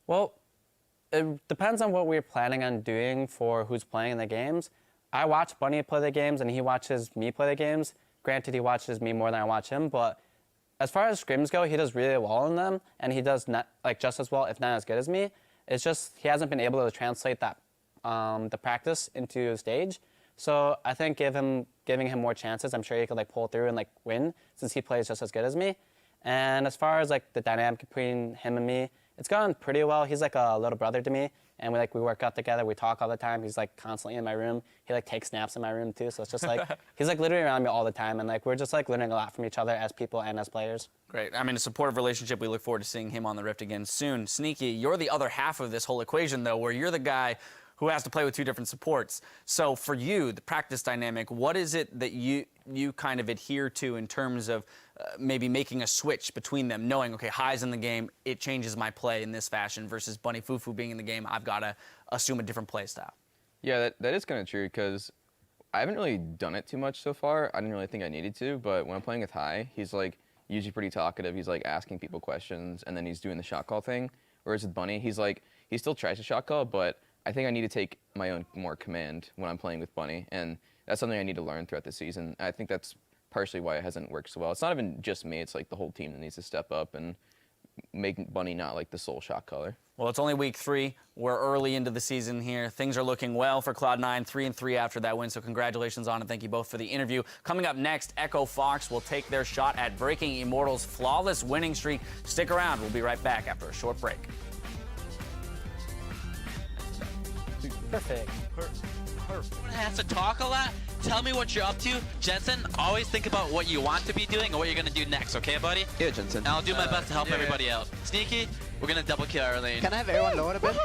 Well, it depends on what we're planning on doing for who's playing the games. I watch Bunny play the games, and he watches me play the games. Granted, he watches me more than I watch him, but as far as scrims go, he does really well in them, and he does not like just as well, if not as good as me. It's just he hasn't been able to translate that the practice into a stage. So I think giving him more chances, I'm sure he could like pull through and like win, since he plays just as good as me. And as far as like the dynamic between him and me, it's gone pretty well. He's like a little brother to me, and we work out together. We talk all the time. He's like constantly in my room. He like takes naps in my room too. So it's just like he's like literally around me all the time, and like we're just like learning a lot from each other as people and as players. Great. I mean, a supportive relationship. We look forward to seeing him on the Rift again soon. Sneaky, you're the other half of this whole equation, though, where you're the guy who has to play with two different supports. So for you, the practice dynamic, what is it that you kind of adhere to in terms of maybe making a switch between them, knowing, okay, Hai's in the game, it changes my play in this fashion, versus Bunny Fufu being in the game, I've got to assume a different play style? Yeah, that is kind of true, because I haven't really done it too much so far. I didn't really think I needed to, but when I'm playing with Hai, he's like usually pretty talkative. He's like asking people questions, and then he's doing the shot call thing. Whereas with Bunny, he still tries to shot call, but I think I need to take my own more command when I'm playing with Bunny, and that's something I need to learn throughout the season. I think that's partially why it hasn't worked so well. It's not even just me, it's like the whole team that needs to step up and make Bunny not like the sole shot caller. Well, it's only week 3. We're early into the season here. Things are looking well for Cloud9, 3-3 after that win, so congratulations on it. Thank you both for the interview. Coming up next, Echo Fox will take their shot at breaking Immortal's flawless winning streak. Stick around. We'll be right back after a short break. Perfect. Has to talk a lot. Tell me what you're up to. Jensen, always think about what you want to be doing and what you're going to do next, okay, buddy? Yeah, Jensen. And I'll do my best to help everybody out. Sneaky, we're going to double kill our lane. Can I have everyone lower a bit?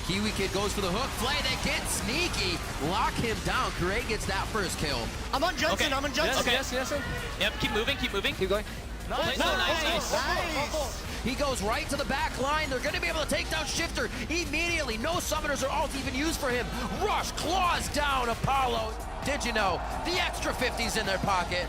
Kiwi Kid goes for the hook. Play that kid. Sneaky. Lock him down. Gray gets that first kill. I'm on Jensen, Okay. I'm on Jensen. Yes. Yep, keep moving, keep moving. Keep going. Nice. He goes right to the back line. They're going to be able to take down Shifter immediately. No summoners or ult even used for him. Rush claws down Apollo. Did you know? The extra 50's in their pocket.